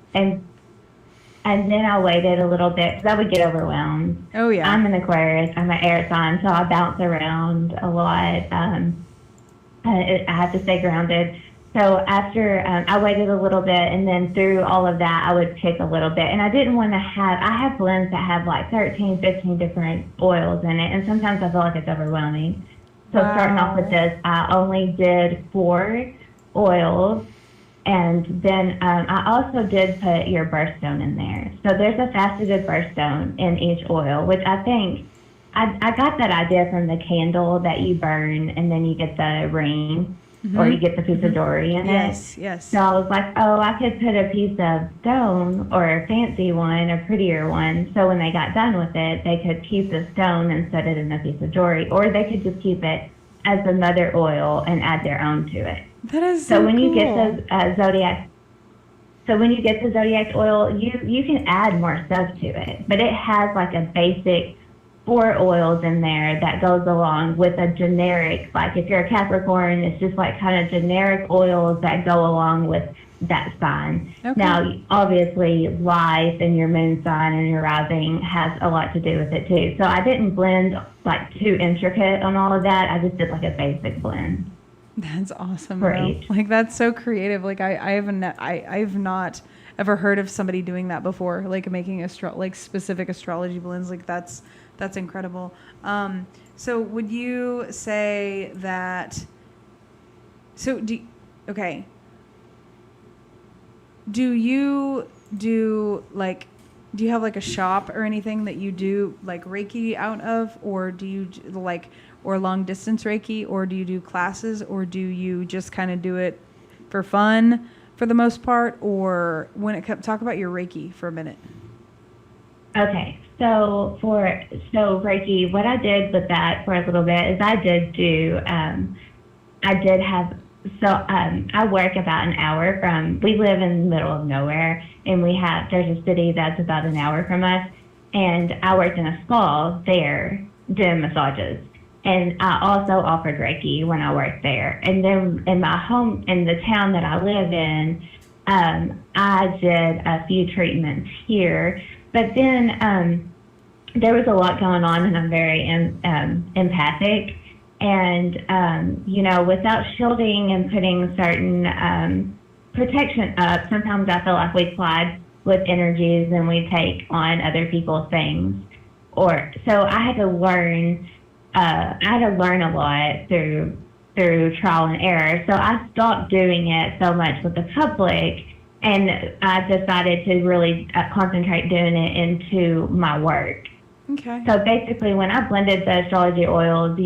And then I waited a little bit because I would get overwhelmed. Oh, yeah. I'm an Aquarius. I'm an air sign, so I bounce around a lot. I have to stay grounded. So after I waited a little bit, and then through all of that, I would pick a little bit. And I didn't want to I have blends that have like 13, 15 different oils in it. And sometimes I feel like it's overwhelming. So starting off with this, I only did 4 oils. And then I also did put your birthstone in there. So there's a faceted birthstone in each oil, which I think, I got that idea from the candle that you burn and then you get the ring. or you get the piece of jewelry in it. Yes, yes. So I was like, oh, I could put a piece of stone or a fancy one, a prettier one. So when they got done with it, they could keep the stone and set it in a piece of jewelry, or they could just keep it as the mother oil and add their own to it. That is So when cool. you get the zodiac, so when you get the zodiac oil, you can add more stuff to it, but it has like a basic 4 oils in there that goes along with a generic, like if you're a Capricorn, it's just like kind of generic oils that go along with that sign. Okay. Now, obviously, life and your moon sign and your rising has a lot to do with it too. So I didn't blend like too intricate on all of that. I just did like a basic blend. That's awesome. For Though. each. Like that's so creative. Like I've not ever heard of somebody doing that before. Like making like specific astrology blends. Like that's incredible. So would you say that? So okay. Do you have like a shop or anything that you do like Reiki out of, or do you like, or long distance Reiki, or do you do classes, or do you just kind of do it for fun for the most part, or when it comes, talk about your Reiki for a minute. Okay, so Reiki, what I did with that for a little bit is I work about an hour from, we live in the middle of nowhere, and there's a city that's about an hour from us, and I worked in a spa there doing massages. And I also offered Reiki when I worked there. And then in my home, in the town that I live in, I did a few treatments here. But then there was a lot going on, and I'm very empathic. And, without shielding and putting certain protection up, sometimes I feel like we collide with energies and we take on other people's things. So I had to learn a lot through trial and error. So I stopped doing it so much with the public, and I decided to really concentrate doing it into my work. Okay. So basically, when I blended the astrology oils,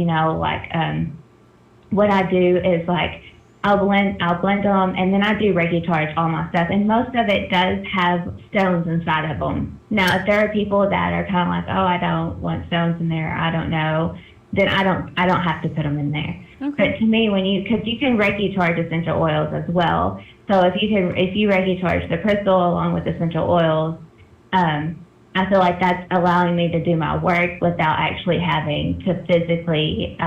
what I do is like I'll blend them, and then I do Reiki charge all my stuff, and most of it does have stones inside of them. Now, if there are people that are kind of like, oh, I don't want stones in there, I don't know, then I don't have to put them in there. Okay. But to me, because you can Reiki charge essential oils as well. So if you Reiki charge the crystal along with essential oils, I feel like that's allowing me to do my work without actually having to physically,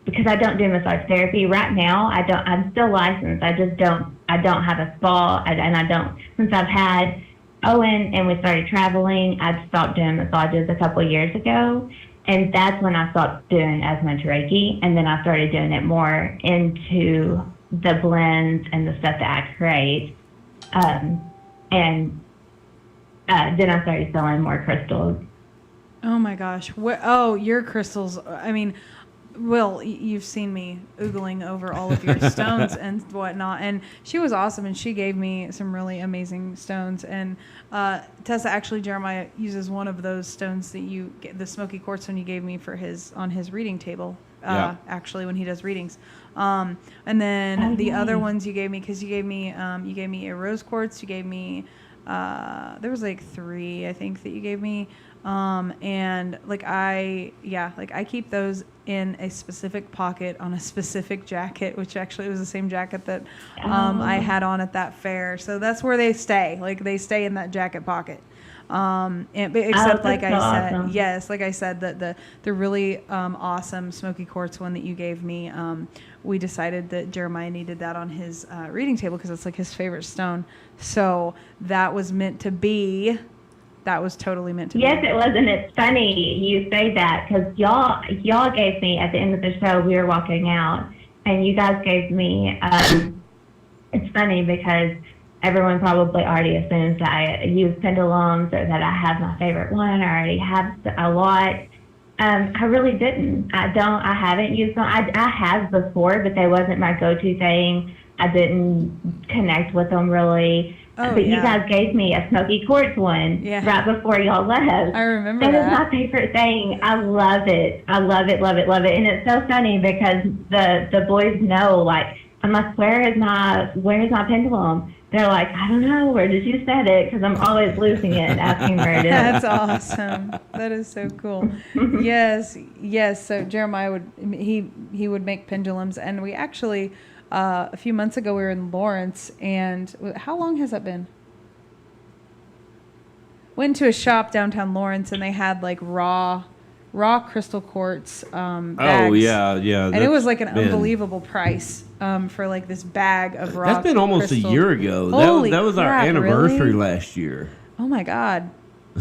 because I don't do massage therapy right now. I'm still licensed. I don't have a spa, and I don't, since I've had Owen and we started traveling, I stopped doing massages a couple of years ago. And that's when I stopped doing as much Reiki, and then I started doing it more into the blends and the stuff that I create. Then I started selling more crystals. Oh my gosh. Oh, your crystals. I mean, Will, you've seen me oogling over all of your stones and whatnot. And she was awesome, and she gave me some really amazing stones. And Tessa, actually, Jeremiah uses one of those stones that you get, the smoky quartz one you gave me on his reading table. Actually, when he does readings. And then the other ones you gave me, because you gave me a rose quartz. You gave me there was like 3, I think, that you gave me. And I keep those in a specific pocket on a specific jacket, which actually was the same jacket that I had on at that fair. So that's where they stay. Like they stay in that jacket pocket. Except like I said, awesome. Yes, like I said, that the really awesome smoky quartz one that you gave me, we decided that Jeremiah needed that on his reading table because it's like his favorite stone. So that was meant to be. That was totally meant to be. Yes, it was, and it's funny you say that because y'all gave me, at the end of the show, we were walking out, and you guys gave me, it's funny because everyone probably already assumes that I use pendulums or that I have my favorite one. I already have a lot. I really didn't. I haven't used them. I have before, but they wasn't my go-to thing. I didn't connect with them really. Oh, but you guys gave me a smoky quartz one right before y'all left. I remember that. That is my favorite thing. I love it. I love it, love it, love it. And it's so funny because the boys know, like, I'm like, where's my pendulum? They're like, I don't know. Where did you set it? Because I'm always losing it and asking where it is. That's awesome. That is so cool. Yes, yes. So Jeremiah he would make pendulums, and we actually a few months ago we were in Lawrence, and how long has that been? Went to a shop downtown Lawrence, and they had like raw crystal quartz bags. Oh yeah, and it was like an unbelievable price for like this bag of raw. That's been almost crystal. a year ago. Holy That was our crap, anniversary really? last year. Oh my god.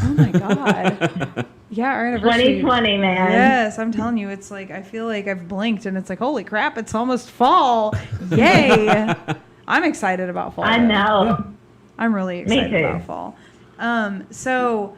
Oh my god. Yeah, our anniversary. 2020, man. Yes, I'm telling you, it's like I feel like I've blinked and it's like, holy crap, it's almost fall. Yay. I'm excited about fall. I know. I'm really excited about fall. So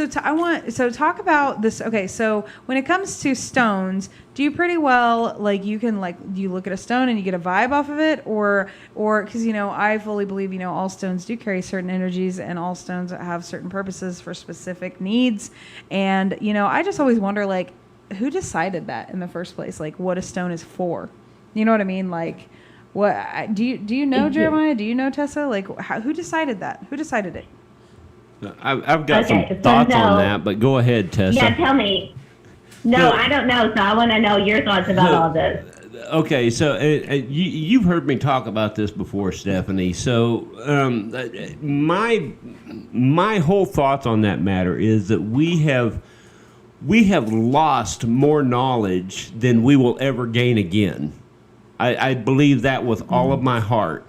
talk about this. Okay, so when it comes to stones, do you pretty well like you can like do you look at a stone and you get a vibe off of it, or because I fully believe all stones do carry certain energies and all stones have certain purposes for specific needs, and I just always wonder like who decided that in the first place, like what a stone is for. You know what I mean? Like what do you know, Jeremiah? Do you know, Tessa? Like who decided that? Who decided it? I've got some thoughts on that, but go ahead, Tessa. Yeah, tell me. No, I don't know, so I want to know your thoughts about all this. Okay, so you've heard me talk about this before, Stephanie. So my whole thoughts on that matter is that we have lost more knowledge than we will ever gain again. I believe that with all of my heart.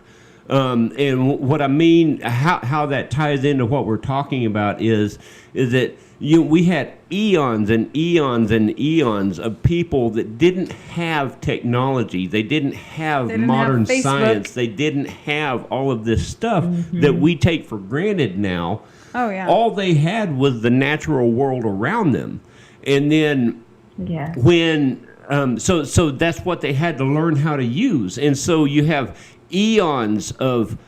And what I mean, how that ties into what we're talking about is that we had eons and eons and eons of people that didn't have technology. They didn't have modern science. They didn't have all of this stuff that we take for granted now. Oh, yeah. All they had was the natural world around them. And then when, so that's what they had to learn how to use. And so you have eons of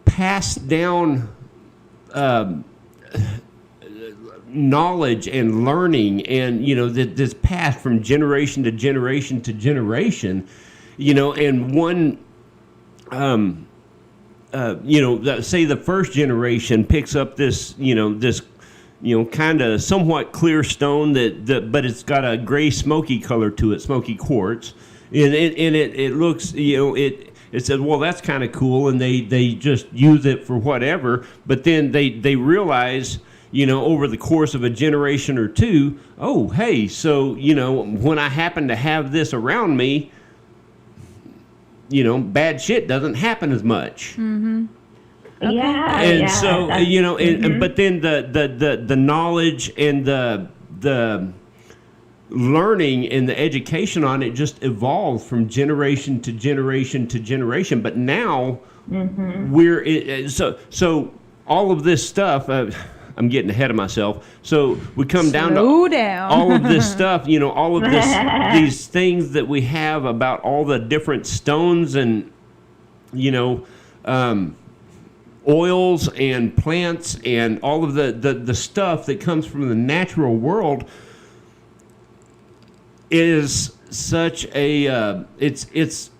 passed down knowledge and learning, and this passed from generation to generation to generation, and one say the first generation picks up this kind of somewhat clear stone but it's got a gray smoky color to it, smoky quartz, and it looks it said, well, that's kind of cool, and they just use it for whatever. But then they realize, over the course of a generation or two, oh, hey, so, when I happen to have this around me, bad shit doesn't happen as much. Mm-hmm. Okay. Yeah. And so, but then the knowledge and the learning and the education on it just evolved from generation to generation to generation. But now so all of this stuff, I'm getting ahead of myself. So we come down to all of this stuff, all of these things that we have about all the different stones and, oils and plants and all of the stuff that comes from the natural world is such a it's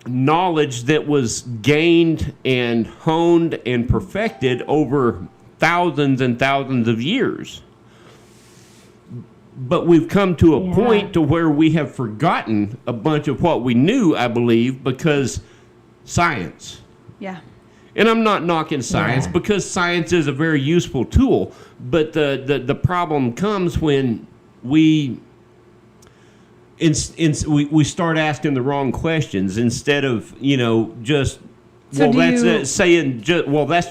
knowledge that was gained and honed and perfected over thousands and thousands of years. But we've come to a point to where we have forgotten a bunch of what we knew, I believe, because science. Yeah. And I'm not knocking science because science is a very useful tool. But the problem comes when we start asking the wrong questions instead of just that's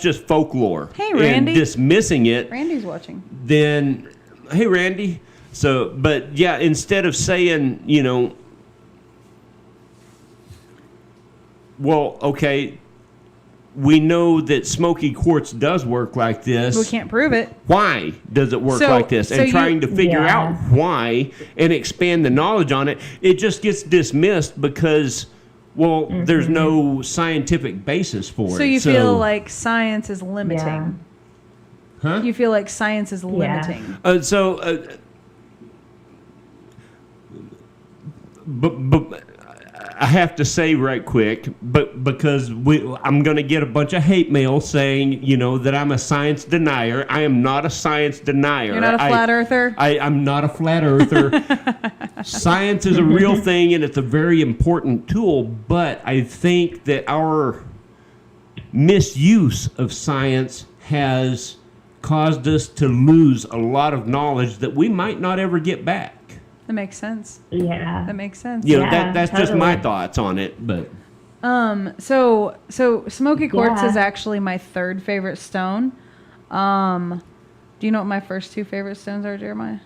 just folklore. Hey, Randy. And dismissing it. Randy's watching. Then, hey, Randy. So, but yeah, instead of saying well, okay, we know that smoky quartz does work like this. We can't prove it. Why does it work like this? And trying to figure out why and expand the knowledge on it, it just gets dismissed because, there's no scientific basis for it. So you feel like science is limiting. Yeah. Huh? You feel like science is limiting. But I have to say right quick, but because I'm going to get a bunch of hate mail saying, that I'm a science denier. I am not a science denier. You're not a flat earther? I'm not a flat earther. Science is a real thing, and it's a very important tool, but I think that our misuse of science has caused us to lose a lot of knowledge that we might not ever get back. That makes sense. Yeah. That makes sense. That's just my thoughts on it, but. So smoky quartz Yeah. is actually my third favorite stone. Do you know what my first two favorite stones are, Jeremiah?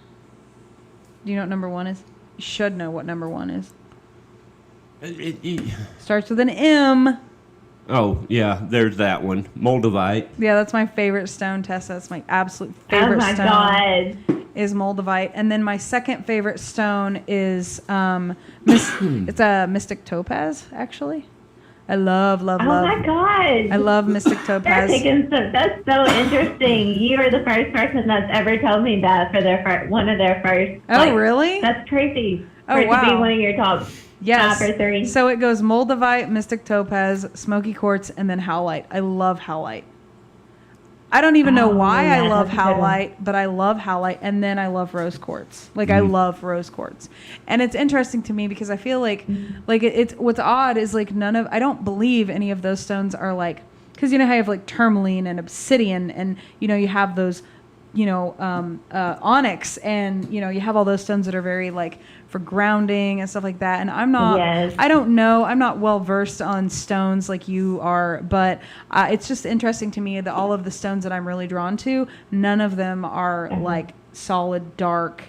Do you know what number one is? You should know what number one is. Starts with an M. Oh, yeah, there's that one. Moldavite. Yeah, that's my favorite stone, Tessa. That's my absolute favorite stone. Oh my God. Is moldavite. And then my second favorite stone is it's a mystic topaz, actually. I love. Oh my God. I love mystic topaz. That's so interesting. You are the first person that's ever told me that for one of their first. Oh, really? That's crazy. Oh, for it wow. to be one of your top Yes. 5 or 3. So it goes moldavite, mystic topaz, smoky quartz, and then howlite. I love howlite. I don't even know why I love that's a good one. howlite, but I love howlite, and then I love rose quartz. Like I love rose quartz, and it's interesting to me because I feel like it's what's odd is like I don't believe any of those stones are like, because you know how you have like tourmaline and obsidian, and you have those, onyx, and you have all those stones that are very like for grounding and stuff like that. And I'm not, Yes. I don't know, I'm not well versed on stones like you are, but it's just interesting to me that all of the stones that I'm really drawn to, none of them are like solid dark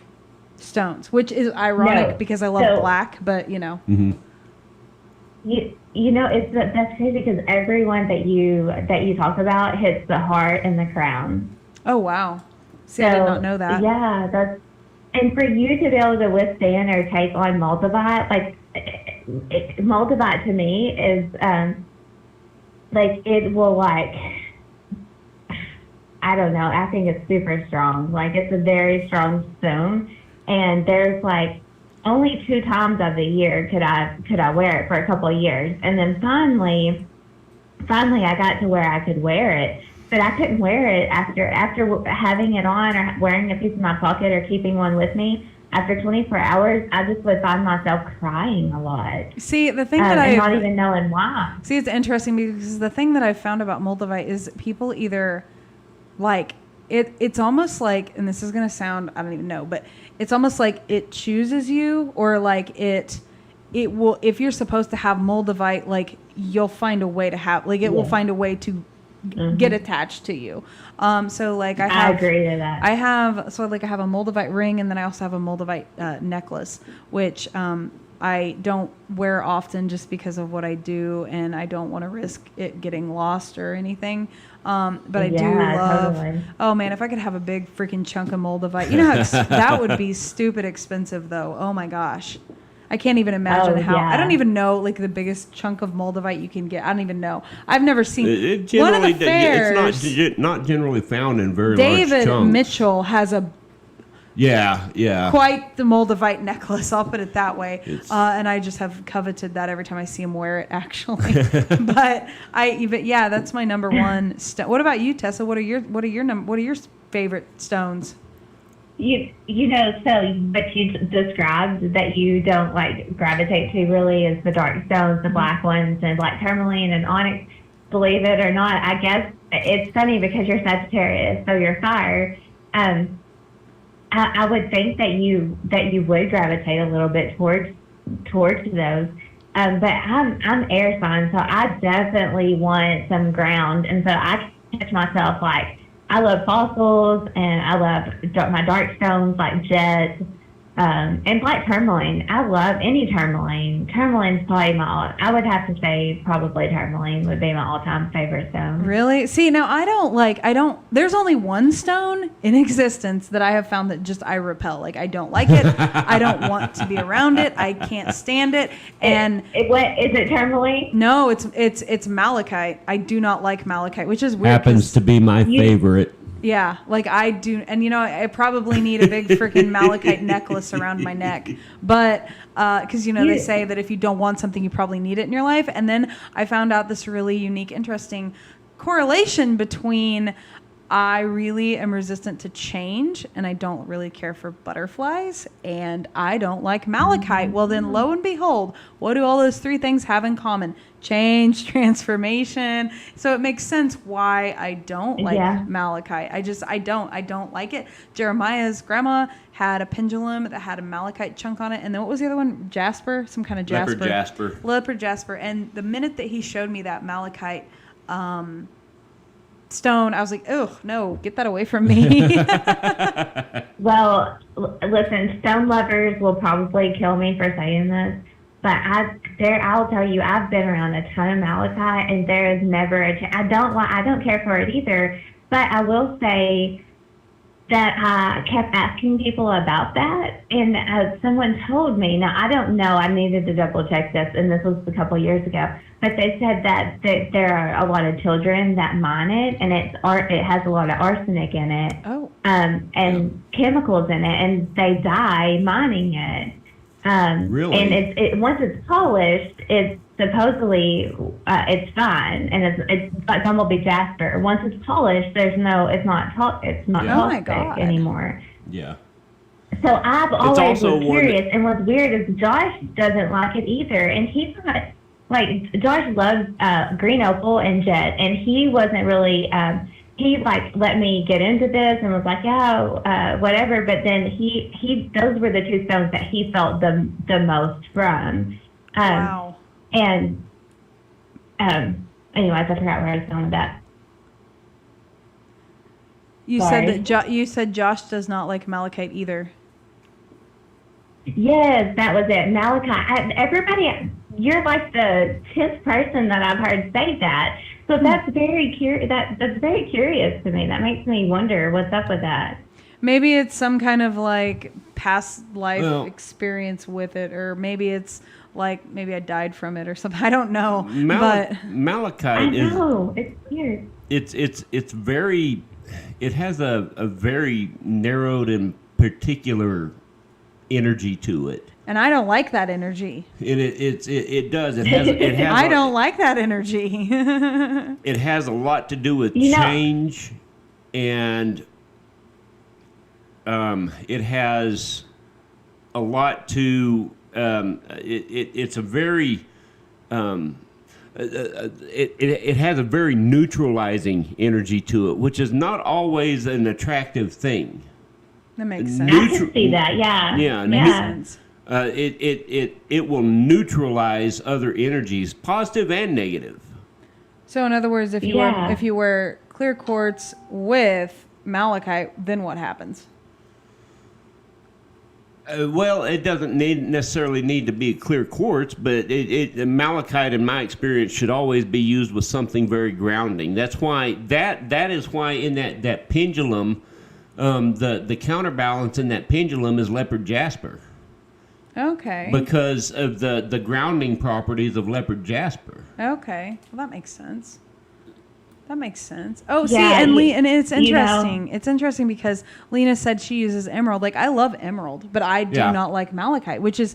stones, which is ironic No. because I love So- black, but Mm-hmm. That's crazy because everyone that you talk about hits the heart and the crown. oh wow. See, I did not know that. Yeah, and for you to be able to withstand or take on moldavite, like moldavite to me is like it will like, I don't know, I think it's super strong. Like it's a very strong stone, and there's like only 2 times of the year could I wear it for a couple of years, and then finally I got to where I could wear it. But I couldn't wear it after having it on or wearing a piece in my pocket or keeping one with me. After 24 hours, I just would find myself crying a lot. See, the thing that and not even knowing why. See, it's interesting because the thing that I've found about moldavite is people either like it's almost like, and this is gonna sound, I don't even know, but it's almost like it chooses you, or like it will, if you're supposed to have moldavite, like you'll find a way to have, like it will find a way to get attached to you. So like I agree to that. I have a moldavite ring, and then I also have a moldavite necklace, which I don't wear often just because of what I do, and I don't want to risk it getting lost or anything. But I do love. Totally. Oh man, if I could have a big freaking chunk of moldavite, how that would be stupid expensive though. Oh my gosh. I can't even imagine how. I don't even know like the biggest chunk of moldavite you can get. I don't even know. I've never seen It generally, one of the fairs. it's not generally found in very large David chunks. Mitchell has a Yeah. quite the moldavite necklace. I'll put it that way. And I just have coveted that every time I see him wear it. Actually, but that's my number one. What about you, Tessa? What are your favorite stones? So what you described that you don't like gravitate to really is the dark stones, the black ones, and like tourmaline and onyx. Believe it or not, I guess it's funny because you're Sagittarius, so you're fire. I would think that you would gravitate a little bit towards those. But I'm air sign, so I definitely want some ground, and so I catch myself like, I love fossils, and I love my dark stones like jet, and black tourmaline. I love any tourmaline. Tourmaline's probably I would have to say probably tourmaline would be my all-time favorite stone. Really? See, now I don't, there's only one stone in existence that I have found that just I repel. Like, I don't like it. I don't want to be around it. I can't stand it. And What is it, tourmaline? no, it's malachite. I do not like malachite, which is weird. Happens to be my favorite. Yeah, like I do, and I probably need a big freaking malachite necklace around my neck, but because they say that if you don't want something, you probably need it in your life. And then I found out this really unique, interesting correlation between I really am resistant to change, and I don't really care for butterflies, and I don't like malachite. Well, then, lo and behold, what do all those three things have in common? Change, transformation. So it makes sense why I don't like malachite. I don't like it. Jeremiah's grandma had a pendulum that had a malachite chunk on it, and then what was the other one? Jasper, some kind of jasper. Leopard jasper. And the minute that he showed me that malachite stone, I was like, oh no, get that away from me. Well, listen, stone lovers will probably kill me for saying this, but I'll tell you, I've been around a ton of malachite, and there is never I don't care for it either. But I will say that I kept asking people about that, and someone told me. Now I don't know. I needed to double check this, and this was a couple of years ago. But they said that there are a lot of children that mine it, and it has a lot of arsenic in it, and chemicals in it, and they die mining it. Really? And it once it's polished, it's supposedly it's fine, and it's like bumblebee jasper. Once it's polished, it's not toxic anymore. Yeah. So I've always been curious, and what's weird is Josh doesn't like it either, and he's not. Like, Josh loves green opal and jet, and he wasn't really, he, let me get into this and was like, yeah, whatever, but then those were the two stones that he felt the most from. Wow. And, anyways, I forgot where I was going with that. You said Josh does not like malachite either. Yes, that was it. Malachite. Everybody, you're like the 10th person that I've heard say that. So that's very that's very curious to me. That makes me wonder what's up with that. Maybe it's some kind of past life experience with it, or maybe it's maybe I died from it or something. I don't know. But malachite it's weird. It's very. It has a very narrowed and particular energy to it, and I don't like that energy. It does. It has. I don't like that energy. It has a lot to do with change, and it has a lot to. It's a very. It has a very neutralizing energy to it, which is not always an attractive thing. That makes sense. I can see that. Yeah. Yeah. Makes sense. It will neutralize other energies, positive and negative. So in other words, if you wear clear quartz with malachite, then what happens? Well, it doesn't necessarily need to be clear quartz, but malachite, in my experience, should always be used with something very grounding. That's why that is why in that pendulum, the counterbalance in that pendulum is leopard jasper. Okay. Because of the grounding properties of leopard jasper. Okay. Well, that makes sense. Oh, yeah, see, and it's interesting. It's interesting because Lena said she uses emerald. I love emerald, but I do not like malachite, which is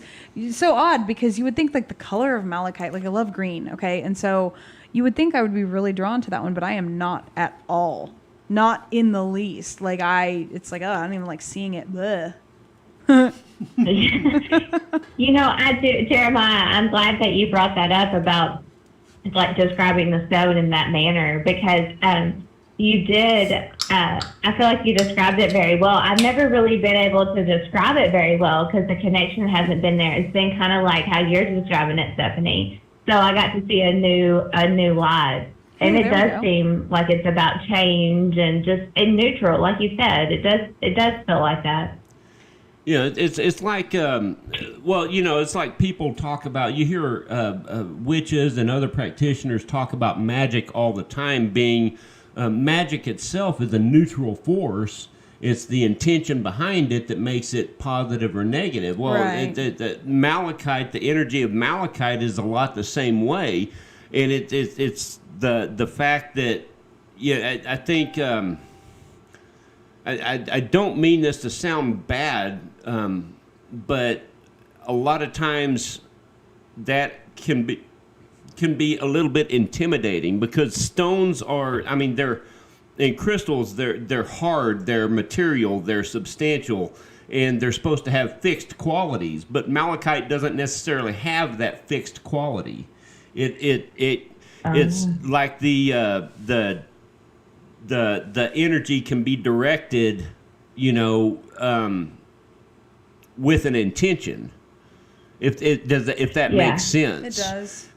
so odd because you would think the color of malachite, I love green, okay? And so you would think I would be really drawn to that one, but I am not at all. Not in the least. I don't even like seeing it. Bleh. I do, Jeremiah, I'm glad that you brought that up about describing the stone in that manner, because you did, I feel like you described it very well. I've never really been able to describe it very well because the connection hasn't been there. It's been kind of like how you're describing it, Stephanie. So I got to see a new light. And it does seem like it's about change and just in neutral, like you said. It does feel like that. Yeah, it's like, it's like people talk about, you hear witches and other practitioners talk about magic all the time being, magic itself is a neutral force. It's the intention behind it that makes it positive or negative. Well, right. Malachite, the energy of malachite is a lot the same way. And it's the fact that, I think... I don't mean this to sound bad, but a lot of times that can be a little bit intimidating because stones are, I mean, in crystals, they're hard, they're material, they're substantial, and they're supposed to have fixed qualities. But malachite doesn't necessarily have that fixed quality. It's like the energy can be directed, with an intention. If that makes sense. It does.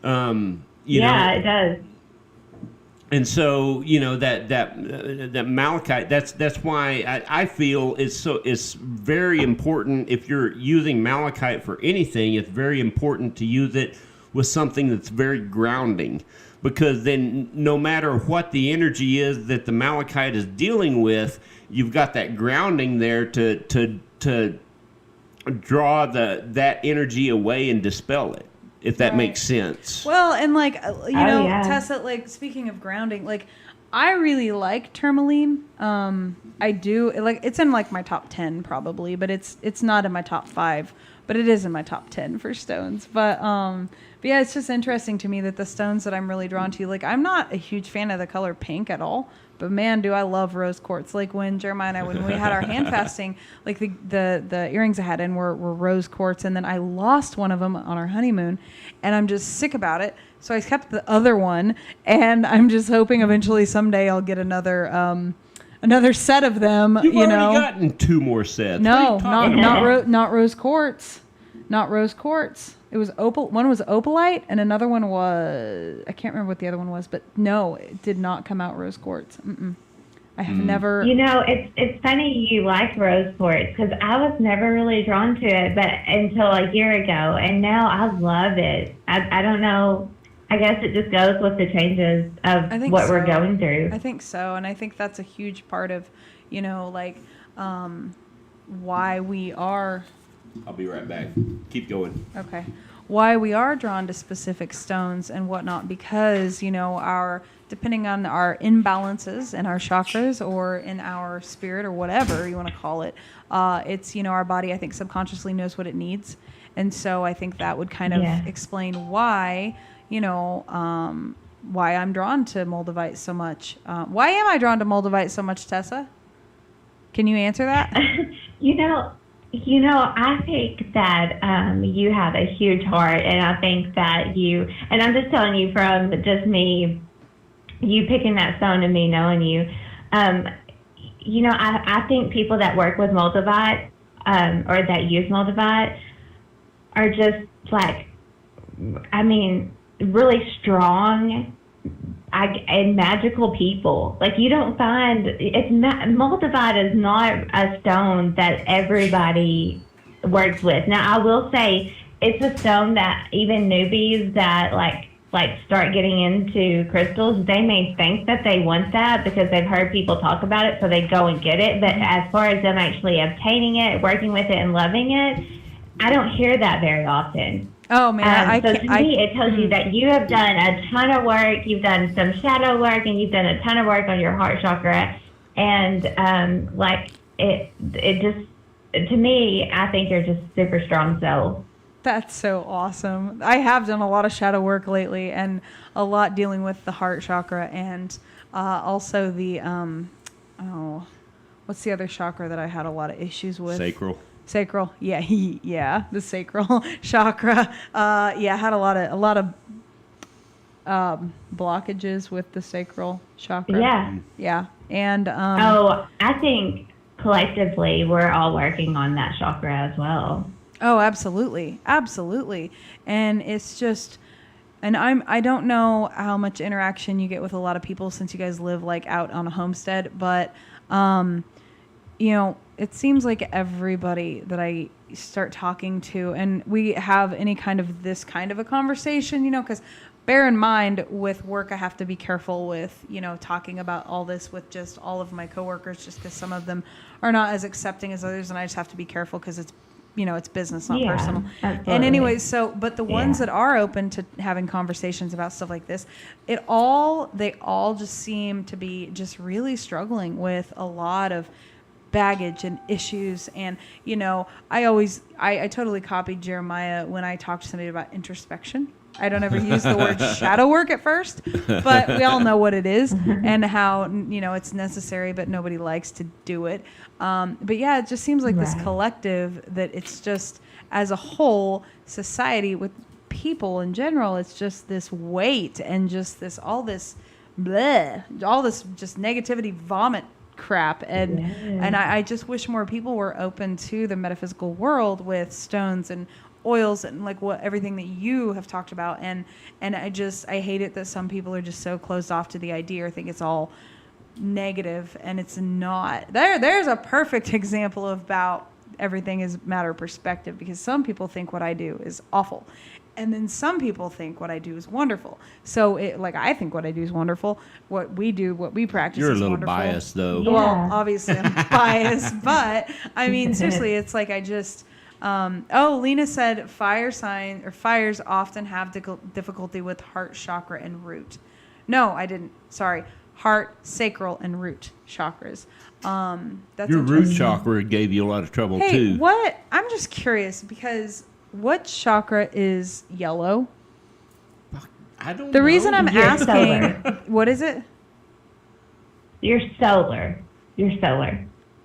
It does. And so, that malachite, that's why I feel it's very important. If you're using malachite for anything, it's very important to use it with something that's very grounding, because then no matter what the energy is that the malachite is dealing with, you've got that grounding there to draw that energy away and dispel it, if that makes sense. Well, and yeah. Tessa, speaking of grounding, I really like tourmaline. I do. It's in my top 10 probably, but it's not in my top 5, but it is in my top 10 for stones. But yeah, it's just interesting to me that the stones that I'm really drawn to, I'm not a huge fan of the color pink at all, but man, do I love rose quartz. When Jeremiah and I, when we had our hand fasting, the earrings I had in were rose quartz, and then I lost one of them on our honeymoon, and I'm just sick about it. So I kept the other one, and I'm just hoping eventually someday I'll get another set of them. You've already gotten 2 more sets. No, not rose quartz, not rose quartz. It was opal. One was opalite, and another one was, I can't remember what the other one was, but no, it did not come out rose quartz. I have never. It's funny you like rose quartz, because I was never really drawn to it, but until a year ago, and now I love it. I don't know. I guess it just goes with the changes of what we're going through. I think so, and I think that's a huge part of, why we are. I'll be right back. Keep going. Okay. Why we are drawn to specific stones and whatnot, because, depending on our imbalances in our chakras or in our spirit or whatever you want to call it, it's, our body, I think, subconsciously knows what it needs. And so I think that would kind of explain why, why I'm drawn to moldavite so much. Why am I drawn to moldavite so much, Tessa? Can you answer that? I think that you have a huge heart, and I think that and I'm just telling you from just me, you picking that stone and me knowing you, I think people that work with moldavite or that use moldavite are just really strong and magical people. You don't find moldavite is not a stone that everybody works with. Now, I will say it's a stone that even newbies that start getting into crystals, they may think that they want that because they've heard people talk about it, so they go and get it. But as far as them actually obtaining it, working with it, and loving it, I don't hear that very often. Oh man! To me, it tells you that you have done a ton of work. You've done some shadow work, and you've done a ton of work on your heart chakra. And it just, to me, I think you're just super strong soul. That's so awesome. I have done a lot of shadow work lately, and a lot dealing with the heart chakra, and also the what's the other chakra that I had a lot of issues with? Sacral, yeah, the sacral chakra. I had a lot of blockages with the sacral chakra. Yeah, and I think collectively we're all working on that chakra as well. Oh, absolutely, and it's just, and I don't know how much interaction you get with a lot of people since you guys live out on a homestead, but it seems like everybody that I start talking to, and we have this kind of a conversation, because bear in mind with work, I have to be careful with, talking about all this with just all of my coworkers, just because some of them are not as accepting as others. And I just have to be careful because it's, it's business, not personal. Absolutely. And anyways, but the ones that are open to having conversations about stuff like this, they all just seem to be just really struggling with a lot of baggage and issues. And, I totally copied Jeremiah when I talked to somebody about introspection. I don't ever use the word shadow work at first, but we all know what it is and how, it's necessary, but nobody likes to do it. But yeah, it just seems like this collective that it's just, as a whole society with people in general, it's just this weight and just all this just negativity vomit crap. And I just wish more people were open to the metaphysical world with stones and oils and like everything that you have talked about. And I hate it that some people are just so closed off to the idea or think it's all negative, and it's not. There's a perfect example about everything is a matter of perspective, because some people think what I do is awful, and then some people think what I do is wonderful. So I think what I do is wonderful. What we practice You're is a little wonderful. biased, though. Yeah. Well, obviously I'm biased, but I mean, seriously, it's like I just, Lena said fires often have difficulty with heart chakra and root. No, I didn't. Sorry. Heart, sacral, and root chakras. That's Your root chakra gave you a lot of trouble, too. What? I'm just curious, because what chakra is yellow? I don't know. The reason I'm Your asking, solar. what is it? Your solar.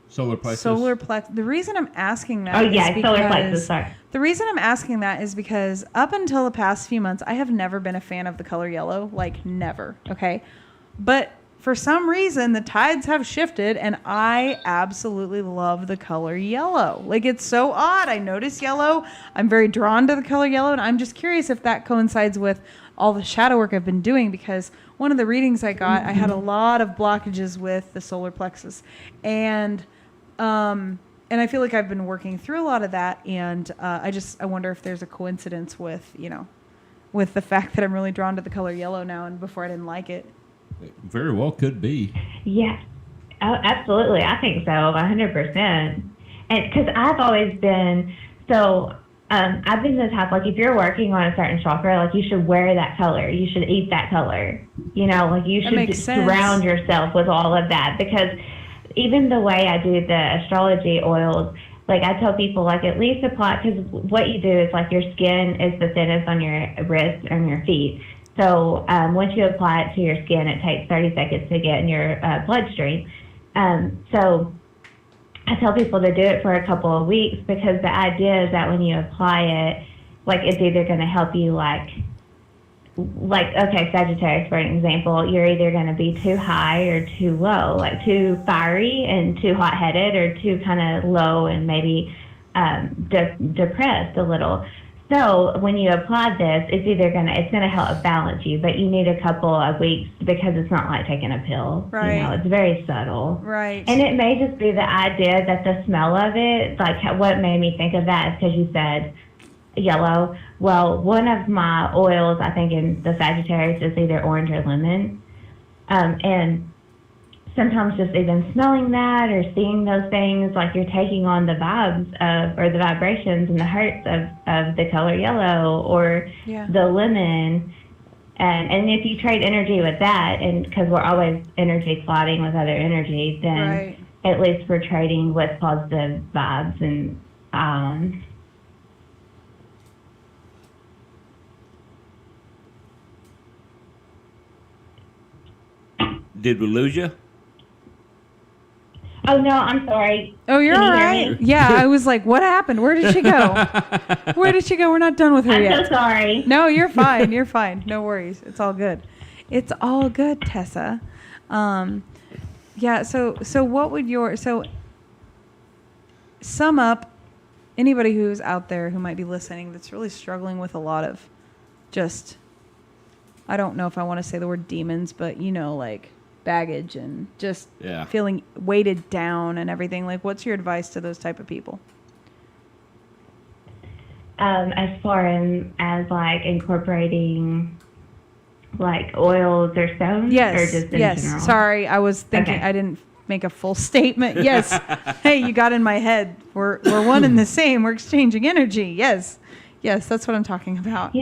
Solar plexus. Solar plexus. The reason I'm asking that Oh, is yeah, solar because- plexus, sorry. The reason I'm asking that is because up until the past few months, I have never been a fan of the color yellow. Like, never. Okay? But for some reason, the tides have shifted, and I absolutely love the color yellow. Like, it's so odd. I notice yellow. I'm very drawn to the color yellow, and I'm just curious if that coincides with all the shadow work I've been doing, because one of the readings I got, I had a lot of blockages with the solar plexus. And I feel like I've been working through a lot of that, and I wonder if there's a coincidence with, with the fact that I'm really drawn to the color yellow now, and before I didn't like it. It very well could be. Yeah. Oh, absolutely. I think so. 100%. And because I've always been, I've been the type, like, if you're working on a certain chakra, like, you should wear that color. You should eat that color. Like, you should just surround yourself with all of that. Because even the way I do the astrology oils, like, I tell people, like, at least apply, because what you do is, like, your skin is the thinnest on your wrists and your feet. So once you apply it to your skin, it takes 30 seconds to get in your bloodstream. So I tell people to do it for a couple of weeks, because the idea is that when you apply it, like, it's either going to help you, like, okay, Sagittarius, for an example, you're either going to be too high or too low, like too fiery and too hot-headed, or too kind of low and maybe depressed a little. So when you apply this, it's gonna help balance you, but you need a couple of weeks, because it's not like taking a pill. Right. It's very subtle. Right. And it may just be the idea that the smell of it, like, what made me think of that is because you said yellow. Well, one of my oils, I think, in the Sagittarius is either orange or lemon. And sometimes just even smelling that or seeing those things, like, you're taking on the vibes or the vibrations and the hertz of the color yellow or the lemon. And if you trade energy with that, and because we're always energy clouding with other energy, then at least we're trading with positive vibes. And Did we lose you? Oh, no, I'm sorry. Oh, you're Can all you hear right. me? Yeah, I was like, what happened? Where did she go? Where did she go? We're not done with her I'm yet. so sorry. No, you're fine. You're fine. No worries. It's all good. It's all good, Tessa. Yeah, so what would sum up anybody who's out there who might be listening that's really struggling with a lot of just, I don't know if I want to say the word demons, but, like, baggage and just feeling weighted down and everything. Like, what's your advice to those type of people? As far as like incorporating like oils or stones, or just in general? Sorry, I was thinking I didn't make a full statement. Yes. Hey, you got in my head. We're one and the same. We're exchanging energy. Yes, that's what I'm talking about.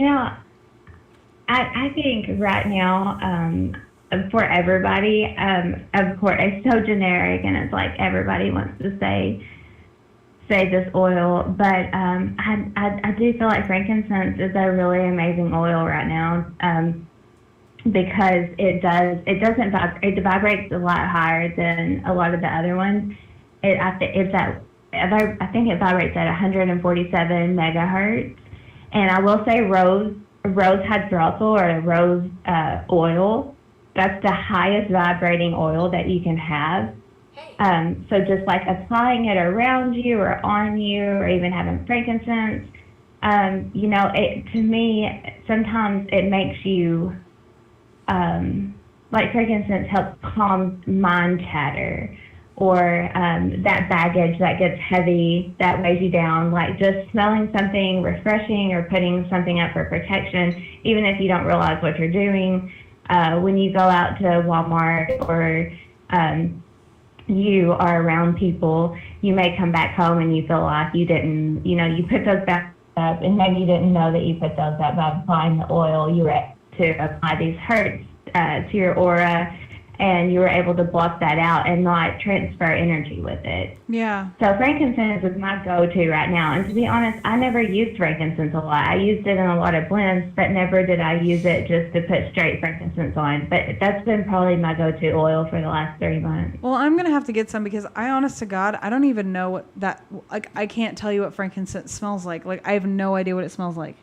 I think right now for everybody. Of course, it's so generic, and it's like everybody wants to say this oil, but I do feel like frankincense is a really amazing oil right now, because it vibrates a lot higher than a lot of the other ones. I think it vibrates at 147 megahertz, and I will say rose hydroxyl or rose oil, that's the highest vibrating oil that you can have. So just like applying it around you or on you, or even having frankincense, to me, sometimes it makes you, like frankincense helps calm mind chatter, or that baggage that gets heavy, that weighs you down, like just smelling something refreshing or putting something up for protection, even if you don't realize what you're doing. When you go out to Walmart or you are around people, you may come back home and you feel like you didn't, you put those back up, and maybe you didn't know that you put those up by applying the oil. You were to apply these hertz to your aura, and you were able to block that out and not transfer energy with it. Yeah. So frankincense is my go-to right now. And to be honest, I never used frankincense a lot. I used it in a lot of blends, but never did I use it just to put straight frankincense on. But that's been probably my go-to oil for the last 3 months. Well, I'm going to have to get some, because honest to God, I don't even know what that, like, I can't tell you what frankincense smells like. Like, I have no idea what it smells like.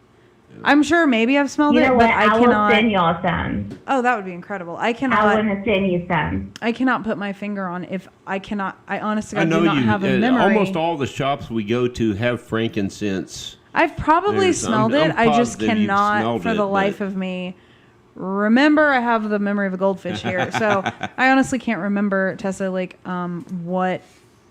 I'm sure maybe I've smelled it, but I cannot. Will send y'all some. Oh, that would be incredible. I want to send you some. I cannot put my finger on if I cannot. I honestly I know do not have a memory. Almost all the shops we go to have frankincense. I've probably smelled it. I just cannot, for the life of me, remember. I have the memory of a goldfish here, so I honestly can't remember, Tessa, like what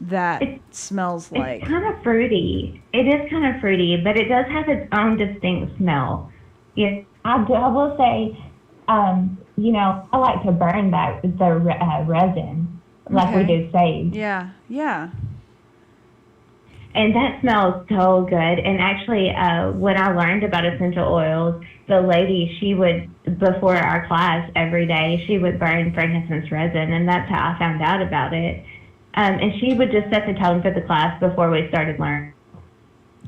that smells like. It's kind of fruity. It is kind of fruity, but it does have its own distinct smell. Yeah, I will say, I like to burn the resin, like we do sage. Yeah, yeah. And that smells so good. And actually, when I learned about essential oils, the lady, she would, before our class every day, she would burn frankincense resin, and that's how I found out about it. And she would just set the tone for the class before we started learning.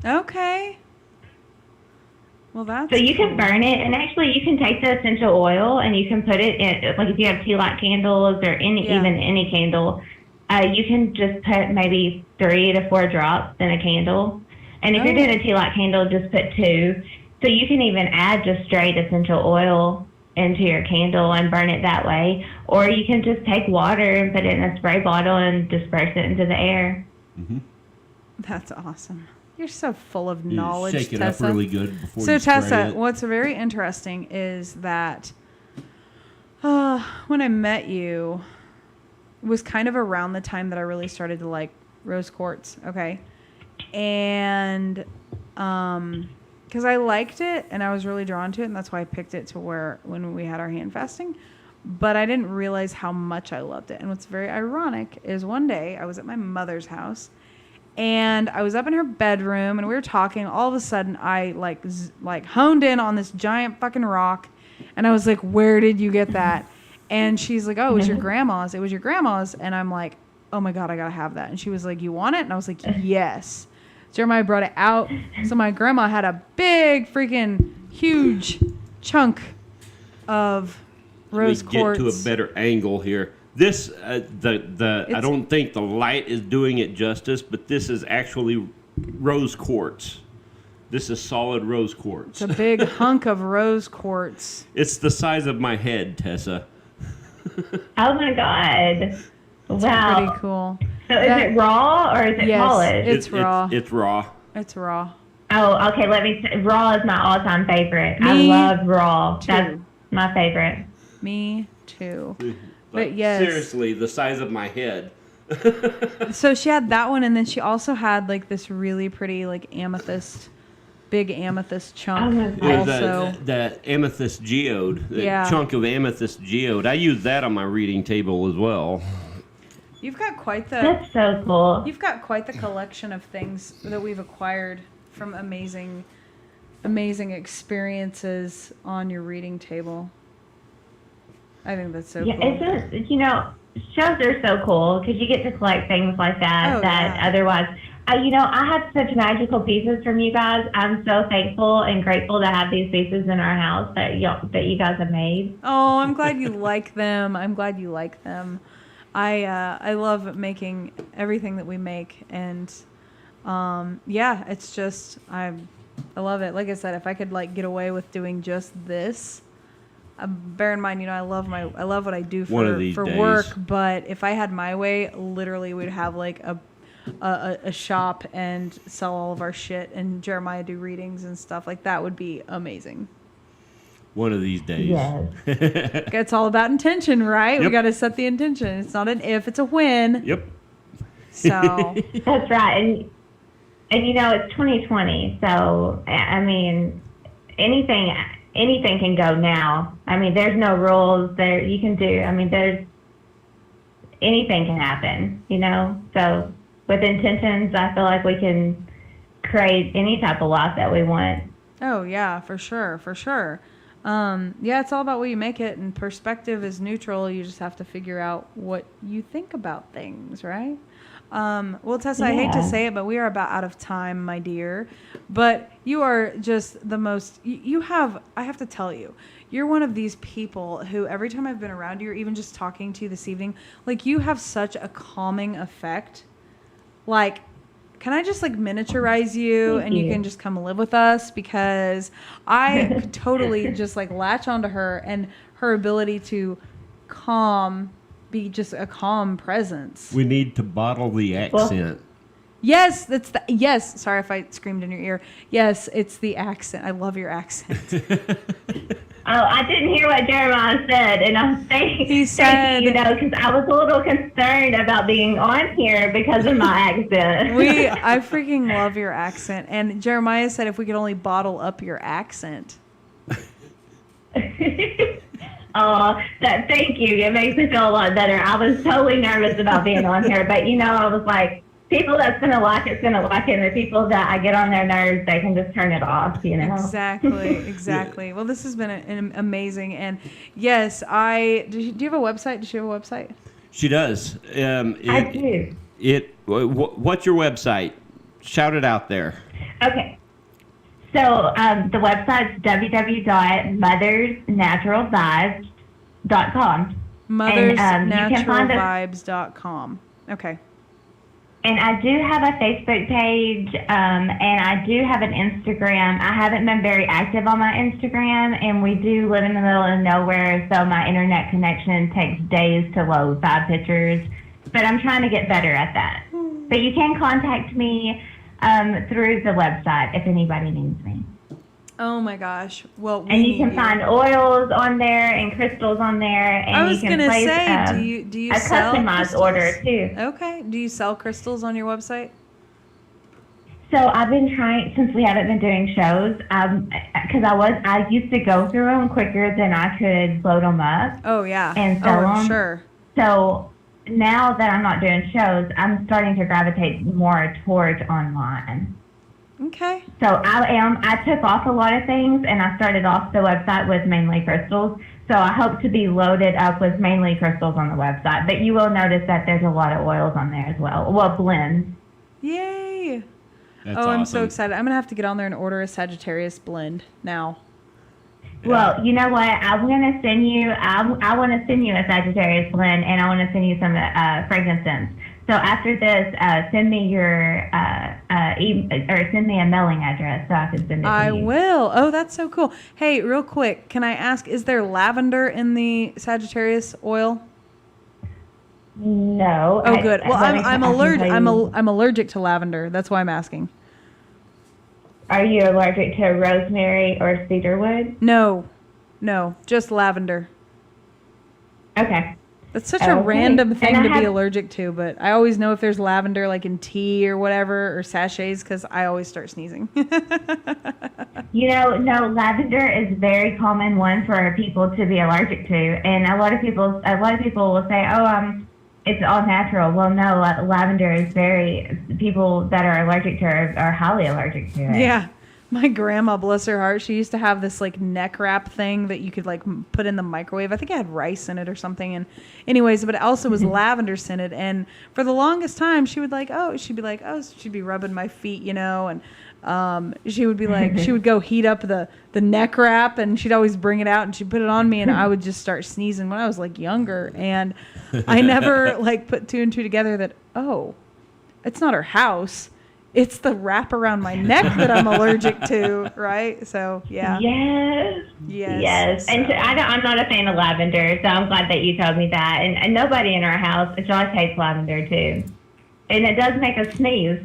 Okay. Well, that's so you can burn it, and actually you can take the essential oil and you can put it in, like if you have tea light candles or even any candle, you can just put maybe 3 to 4 drops in a candle. And if you're doing a tea light candle, just put 2. So you can even add just straight essential oil into your candle and burn it that way, or you can just take water and put it in a spray bottle and disperse it into the air. Mm-hmm. That's awesome. You're so full of knowledge, Shake it Tessa. up really good before so you spray Tessa, it. what's very interesting is that when I met you, it was kind of around the time that I really started to like rose quartz. Okay, and because I liked it and I was really drawn to it, and that's why I picked it to where when we had our hand fasting. But I didn't realize how much I loved it. And what's very ironic is one day I was at my mother's house and I was up in her bedroom and we were talking. All of a sudden I like honed in on this giant fucking rock, and I was like, "Where did you get that?" And she's like, "Oh, it was your grandma's. It was your grandma's." And I'm like, "Oh my God, I gotta have that." And she was like, "You want it?" And I was like, "Yes." Jeremiah brought it out. So my grandma had a big freaking huge chunk of rose quartz. Get to a better angle here. This, I don't think the light is doing it justice, but this is actually rose quartz. This is solid rose quartz. It's a big hunk of rose quartz. It's the size of my head, Tessa. Oh my God. Wow. Pretty cool. So is it raw or is it polished? It's raw. It's raw. It's raw. Oh, okay. Let me say, raw is my all-time favorite. I love raw. That's my favorite. Me too. But yes. Seriously, the size of my head. So she had that one, and then she also had like this really pretty like amethyst, big amethyst chunk. Also, the amethyst geode, chunk of amethyst geode. I use that on my reading table as well. You've got quite the. That's so cool. You've got quite the collection of things that we've acquired from amazing experiences on your reading table. I think that's so Yeah, cool. it's just, shows are so cool because you get to collect things like that Oh, that yeah. otherwise, I have such magical pieces from you guys. I'm so thankful and grateful to have these pieces in our house that you guys have made. Oh, I'm glad you like them. I'm glad you like them. I love making everything that we make, and yeah, it's just I love it. Like I said, if I could like get away with doing just this, bear in mind, I love what I do One of these for days. work. But if I had my way, literally, we'd have like a shop and sell all of our shit, and Jeremiah do readings and stuff like that. Would be amazing. One of these days. Yes. It's all about intention, right? We Yep. got to set the intention. It's not an if, it's a when. Yep. So That's right. And it's 2020, so I mean, anything can go now. I mean, there's no rules there you can do. I mean, there's anything can happen, So with intentions, I feel like we can create any type of life that we want. oh yeah, for sure, for sure. Yeah, it's all about what you make it, and perspective is neutral. You just have to figure out what you think about things, right? Well, Tessa, I hate to Yeah. say it, but we are about out of time, my dear. But you are just the most, I have to tell you, you're one of these people who every time I've been around you, or even just talking to you this evening, like you have such a calming effect. Like, can I just like miniaturize you Thank and you you. can just come live with us? Because I could totally just like latch onto her and her ability to be just a calm presence. We need to bottle the accent. Yes, yes. Sorry if I screamed in your ear. Yes, it's the accent. I love your accent. Oh, I didn't hear what Jeremiah said, and I'm saying He said- because I was a little concerned about being on here because of my accent. I freaking love your accent. And Jeremiah said if we could only bottle up your accent. Thank you. It makes me feel a lot better. I was totally nervous about being on here, but I was like, people that's gonna like it's gonna like it, and the people that I get on their nerves, they can just turn it off. Exactly. Well, this has been an amazing, and yes, do you have a website? Does she have a website? She does. I do. What's your website? Shout it out there. Okay. So the website's www.mothersnaturalvibes.com. Mothersnaturalvibes.com. Okay. And I do have a Facebook page, and I do have an Instagram. I haven't been very active on my Instagram, and we do live in the middle of nowhere, so my internet connection takes days to load 5 pictures. But I'm trying to get better at that. But you can contact me through the website if anybody needs me. Oh my gosh. Well, And you can find oils on there and crystals on there, and I was you can gonna place say, do you a sell customized crystals? order too. Okay. Do you sell crystals on your website? So I've been trying, since we haven't been doing shows, because I used to go through them quicker than I could load them up Oh yeah. and sell I'm them. sure. So now that I'm not doing shows, I'm starting to gravitate more towards online. Okay. So I took off a lot of things, and I started off the website with mainly crystals. So I hope to be loaded up with mainly crystals on the website. But you will notice that there's a lot of oils on there as well. Well, blends. Yay. That's I'm so awesome. excited. I'm gonna have to get on there and order a Sagittarius blend now. Well, you know what? I'm gonna send you. I want to send you a Sagittarius blend, and I want to send you some frankincense. So after this, send me your send me a mailing address so I can send it to you. I will. Oh, that's so cool. Hey, real quick, can I ask, is there lavender in the Sagittarius oil? No. Oh, good. Well, I'm I can allergic. tell you. I'm allergic to lavender. That's why I'm asking. Are you allergic to rosemary or cedarwood? No, just lavender. Okay. That's such a Okay. random thing And I to be have- allergic to, but I always know if there's lavender like in tea or whatever or sachets because I always start sneezing. No, lavender is a very common one for people to be allergic to, and a lot of people will say, "Oh, it's all natural." Well, no, lavender is people that are allergic to it are highly allergic to it. Yeah. My grandma, bless her heart, she used to have this like neck wrap thing that you could like put in the microwave. I think it had rice in it or something. And anyways, but it also was lavender scented. And for the longest time, she'd be rubbing my feet, and she would be like, she would go heat up the neck wrap, and she'd always bring it out and she'd put it on me, and I would just start sneezing when I was like younger. And I never like put two and two together that, oh, it's not her house. It's the wrap around my neck that I'm allergic to, right? So, yeah. Yes. So. And I'm not a fan of lavender, so I'm glad that you told me that. And nobody in our house, Josh hates lavender too. And it does make us sneeze.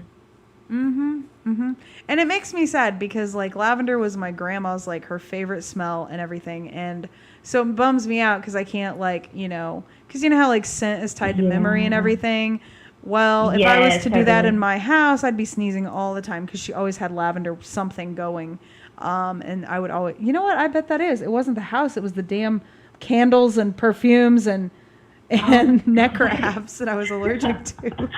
Mm-hmm. And it makes me sad because, like, lavender was my grandma's, like, her favorite smell and everything. And so it bums me out because I can't, like, because you know how, like, scent is tied to memory and everything? Well, if I was to do that in my house, I'd be sneezing all the time because she always had lavender something going. And I would always, you know what? I bet that is. It wasn't the house. It was the damn candles and perfumes and neck wraps that I was allergic to.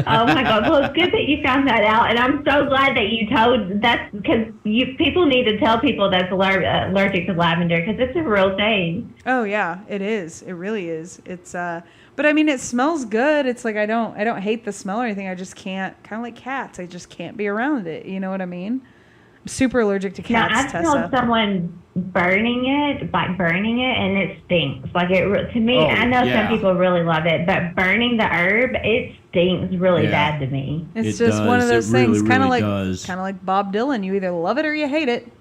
Oh my God. Well, it's good that you found that out. And I'm so glad that you told that's because people need to tell people that's allergic to lavender because it's a real thing. Oh yeah, it is. It really is. It's, but I mean, it smells good. It's like, I don't hate the smell or anything. I just can't, kind of like cats. I just can't be around it. You know what I mean? I'm super allergic to cats, I've Tessa. smelled someone burning it, and it stinks. Like to me, I know some people really love it, but burning the herb, it stinks really bad to me. It's just one of those things, kind of like Bob Dylan. You either love it or you hate it.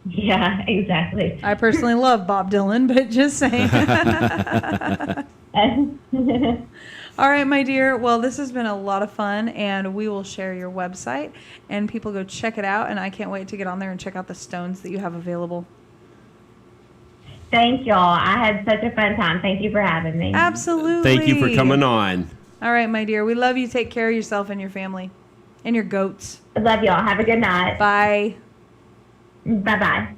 Yeah, exactly. I personally love Bob Dylan, but just saying. All right, my dear. Well, this has been a lot of fun, and we will share your website, and people go check it out, and I can't wait to get on there and check out the stones that you have available. Thank y'all. I had such a fun time. Thank you for having me. Absolutely. Thank you for coming on. All right, my dear. We love you. Take care of yourself and your family and your goats. I love y'all. Have a good night. Bye. Bye-bye.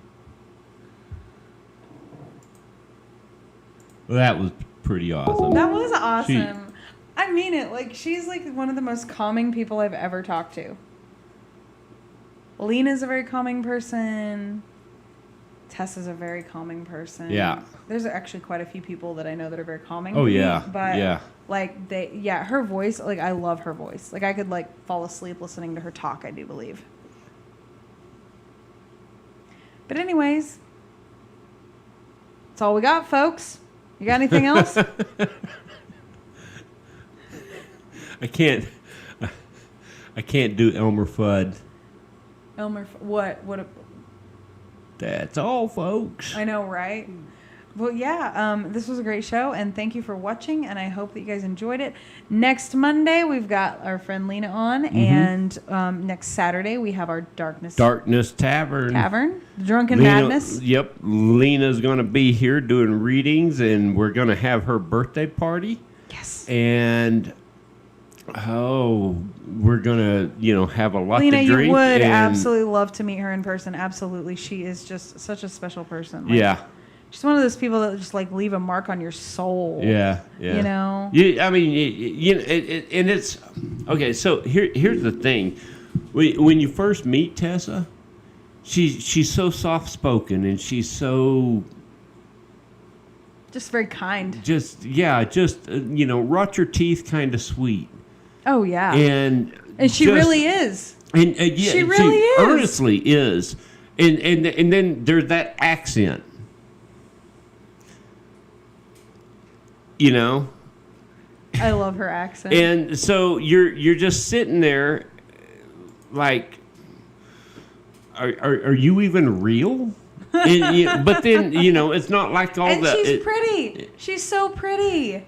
Well, that was pretty awesome. That was awesome. I mean it. Like, she's like one of the most calming people I've ever talked to. Lena's a very calming person. Tessa's a very calming person. Yeah. There's actually quite a few people that I know that are very calming. Oh, yeah. But, yeah. like, her voice, like, I love her voice. Like, I could, like, fall asleep listening to her talk, I do believe. But anyways, that's all we got, folks. You got anything else? I can't do Elmer Fudd. What? That's all, folks. I know, right? Well, yeah, this was a great show, and thank you for watching, and I hope that you guys enjoyed it. Next Monday, we've got our friend Lena on, and next Saturday, we have our Darkness Tavern, Drunken Madness. Yep, Lena's going to be here doing readings, and we're going to have her birthday party. Yes. And... we're gonna, have a lot Lena, to drink. you would absolutely love to meet her in person. Absolutely, she is just such a special person. Like, yeah, she's one of those people that just like leave a mark on your soul. Yeah. You know. I mean, and it's okay. So here's the thing: when you first meet Tessa, she's so soft spoken and she's so. Just very kind. Rot your teeth kind of sweet. Oh, yeah. And she really is. And she really is. Earnestly is. And then there's that accent. I love her accent. And so you're just sitting there like, are you even real? But then, it's not like all and she's pretty. She's so pretty.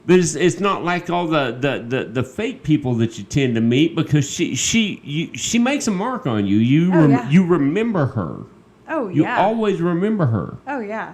But it's not like all the fake people that you tend to meet because she makes a mark on you. You remember her. Oh, yeah. You always remember her. Oh, yeah.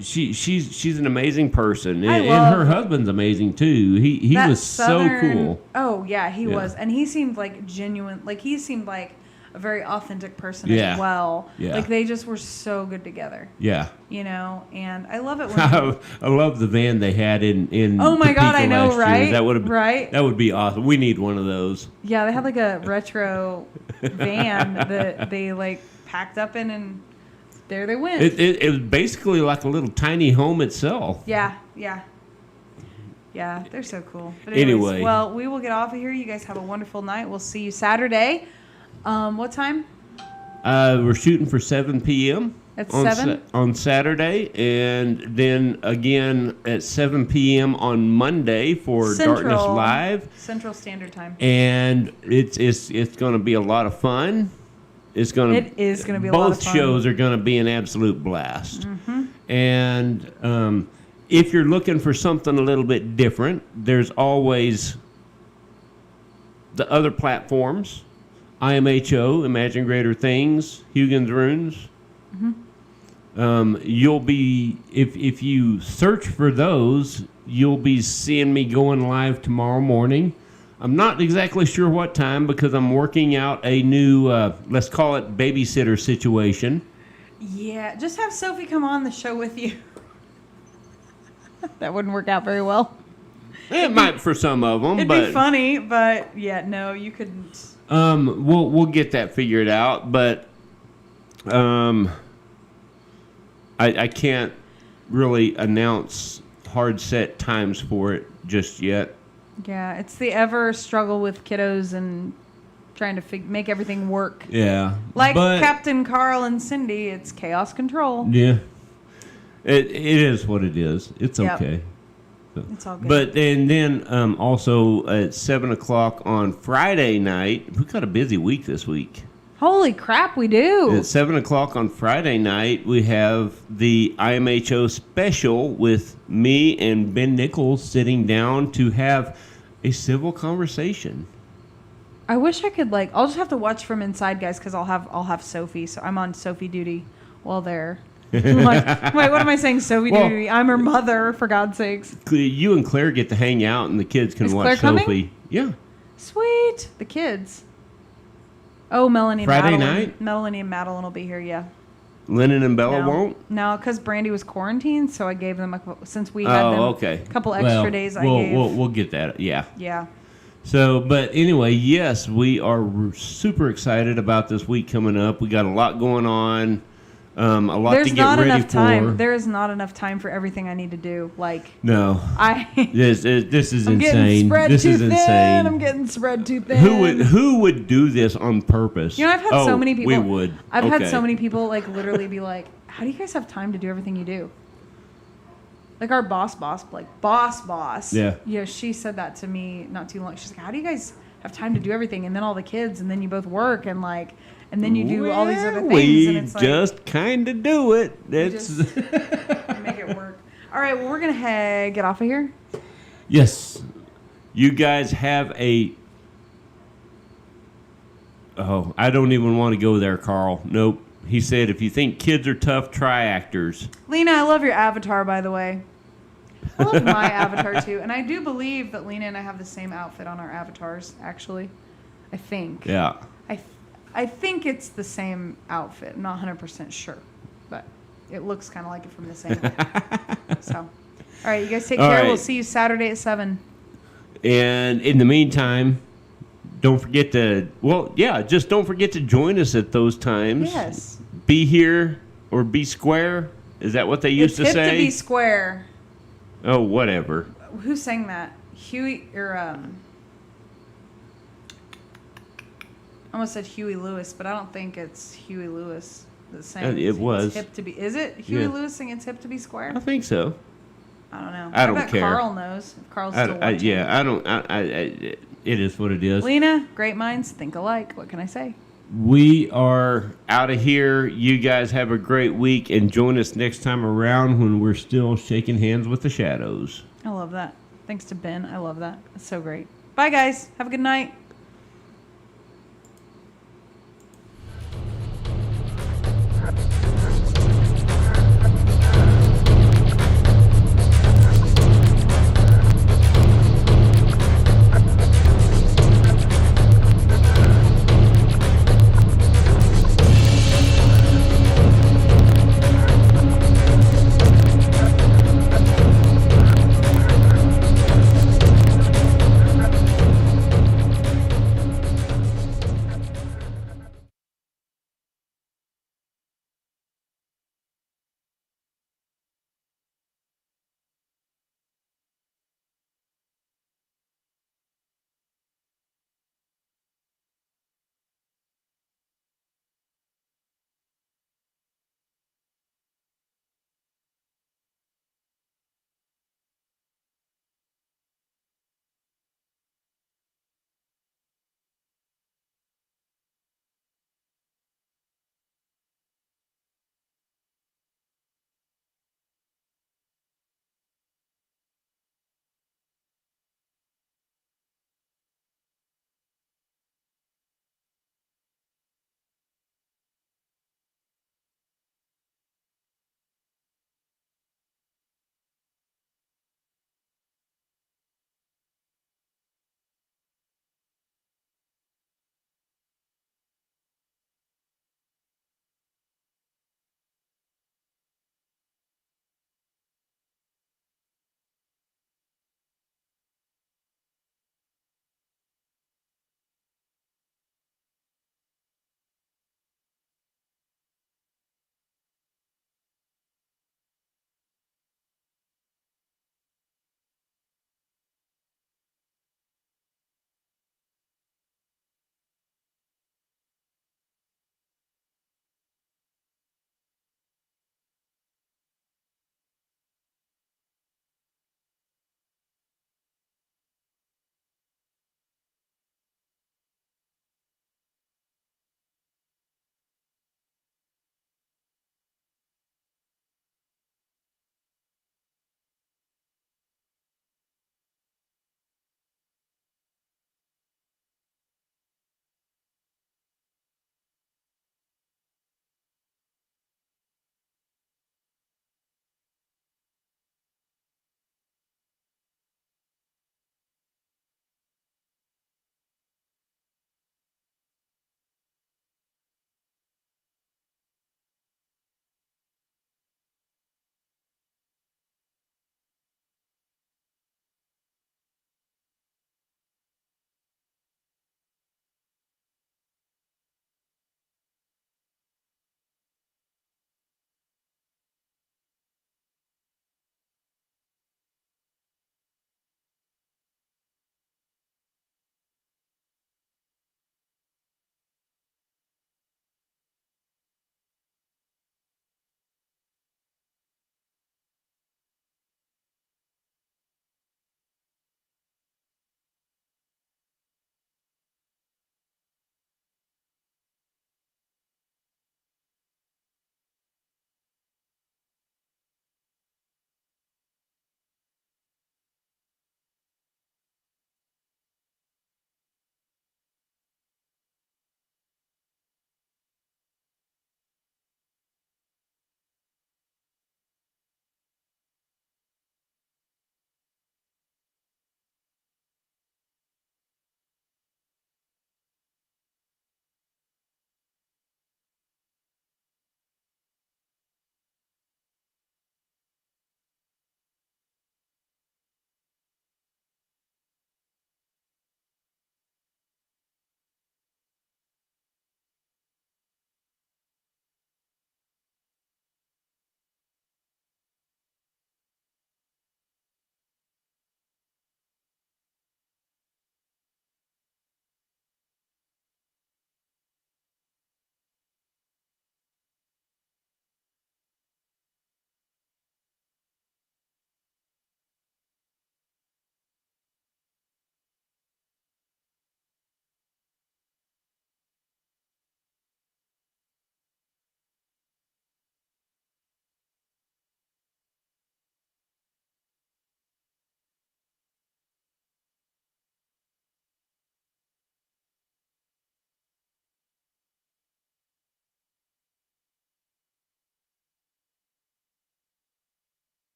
She's an amazing person. And her husband's amazing, too. He was so cool. Oh, yeah, he was. And he seemed like genuine. Like, he seemed like a very authentic person Yeah. as well. Yeah. Like they just were so good together, Yeah. you know. And I love it when I love the van they had in oh my God, Topeka I know, last year. right? That would have Right. That would be awesome. We need one of those. yeah, they had like a retro van that they like packed up in, and there they went. It was basically like a little tiny home itself. Yeah, yeah. Yeah, they're so cool. But anyways, Anyway. well, we will get off of here. You guys have a wonderful night. We'll see you Saturday. What time? We're shooting for 7 p.m. At on 7? On Saturday, and then again at 7 p.m. on Monday for Darkness Live. Central Standard Time. And it's going to be a lot of fun. It is going to be a lot of fun. Both shows are going to be an absolute blast. And if you're looking for something a little bit different, there's always the other platforms. IMHO, Imagine Greater Things, Hugin's Runes. You'll be, if you search for those, you'll be seeing me going live tomorrow morning. I'm not exactly sure what time because I'm working out a new, let's call it babysitter situation. Yeah, just have Sophie come on the show with you. That wouldn't work out very well. It might for some of them, It'd but be funny, but yeah, no, you couldn't. we'll get that figured out, but I can't really announce hard set times for it just yet. Yeah, it's the ever struggle with kiddos and trying to make everything work. Yeah, Like but, Captain Carl and Cindy, it's chaos control. Yeah, it is what it is. It's Yep. okay. It's all good. But and then also at 7 o'clock on Friday night, we got a busy week this week. Holy crap, we do. At 7 o'clock on Friday night, we have the IMHO special with me and Ben Nichols sitting down to have a civil conversation. I wish I could I'll just have to watch from inside, guys, because I'll have Sophie, so I'm on Sophie duty while they're. I'm like, wait, what am I saying? Sophie Well, duty. I'm her mother, for God's sakes. You and Claire get to hang out, and the kids can Is watch Claire coming? Sophie. Yeah. Sweet, the kids. Oh, Melanie and Friday Madeline. night? Melanie and Madeline will be here. Yeah. Lennon and Bella No. won't. No, because Brandy was quarantined, so I gave them since we had them Okay. a couple extra days. I gave. We'll get that. Yeah. Yeah. So, but anyway, yes, we are super excited about this week coming up. We got a lot going on, a lot There's to get not ready enough for. time. There is not enough time for everything I need to do. No, this is I'm insane. getting spread This too is thin. insane. I'm getting spread too thin. Who would do this on purpose? You know, I've had so many people. We would. I've had Okay. so many people literally be like, "How do you guys have time to do everything you do?" Like our boss, boss. Yeah. Yeah, she said that to me not too long. She's like, "How do you guys have time to do everything?" And then all the kids, and then you both work, and then you do all these other things, We and it's just kind of do it. It's just make it work. All right, well, we're gonna get off of here. yes. You guys have a. Oh, I don't even want to go there, Carl. Nope. He said, if you think kids are tough, try actors. Lena, I love your avatar, by the way. I love my avatar too, and I do believe that Lena and I have the same outfit on our avatars. Actually, I think. Yeah. I think it's the same outfit. I'm not 100% sure, but it looks kind of like it from the same. So, all right, you guys take All care. right. We'll see you Saturday at 7. And in the meantime, don't forget to, just don't forget to join us at those times. Yes. Be here or be square. Is that what they used It's to hip say? to be square. Oh, whatever. Who sang that? Huey or I almost said Huey Lewis, but I don't think it's Huey Lewis that sang. It was. It's hip to be. Is it Huey Yeah. Lewis singing "It's Hip to Be Square"? I think so. I don't know. I don't bet care. Carl knows. If Carl's still watching. It is what it is. Lena, great minds think alike. What can I say? We are out of here. You guys have a great week, and join us next time around when we're still shaking hands with the shadows. I love that. Thanks to Ben. I love that. It's so great. Bye, guys. Have a good night.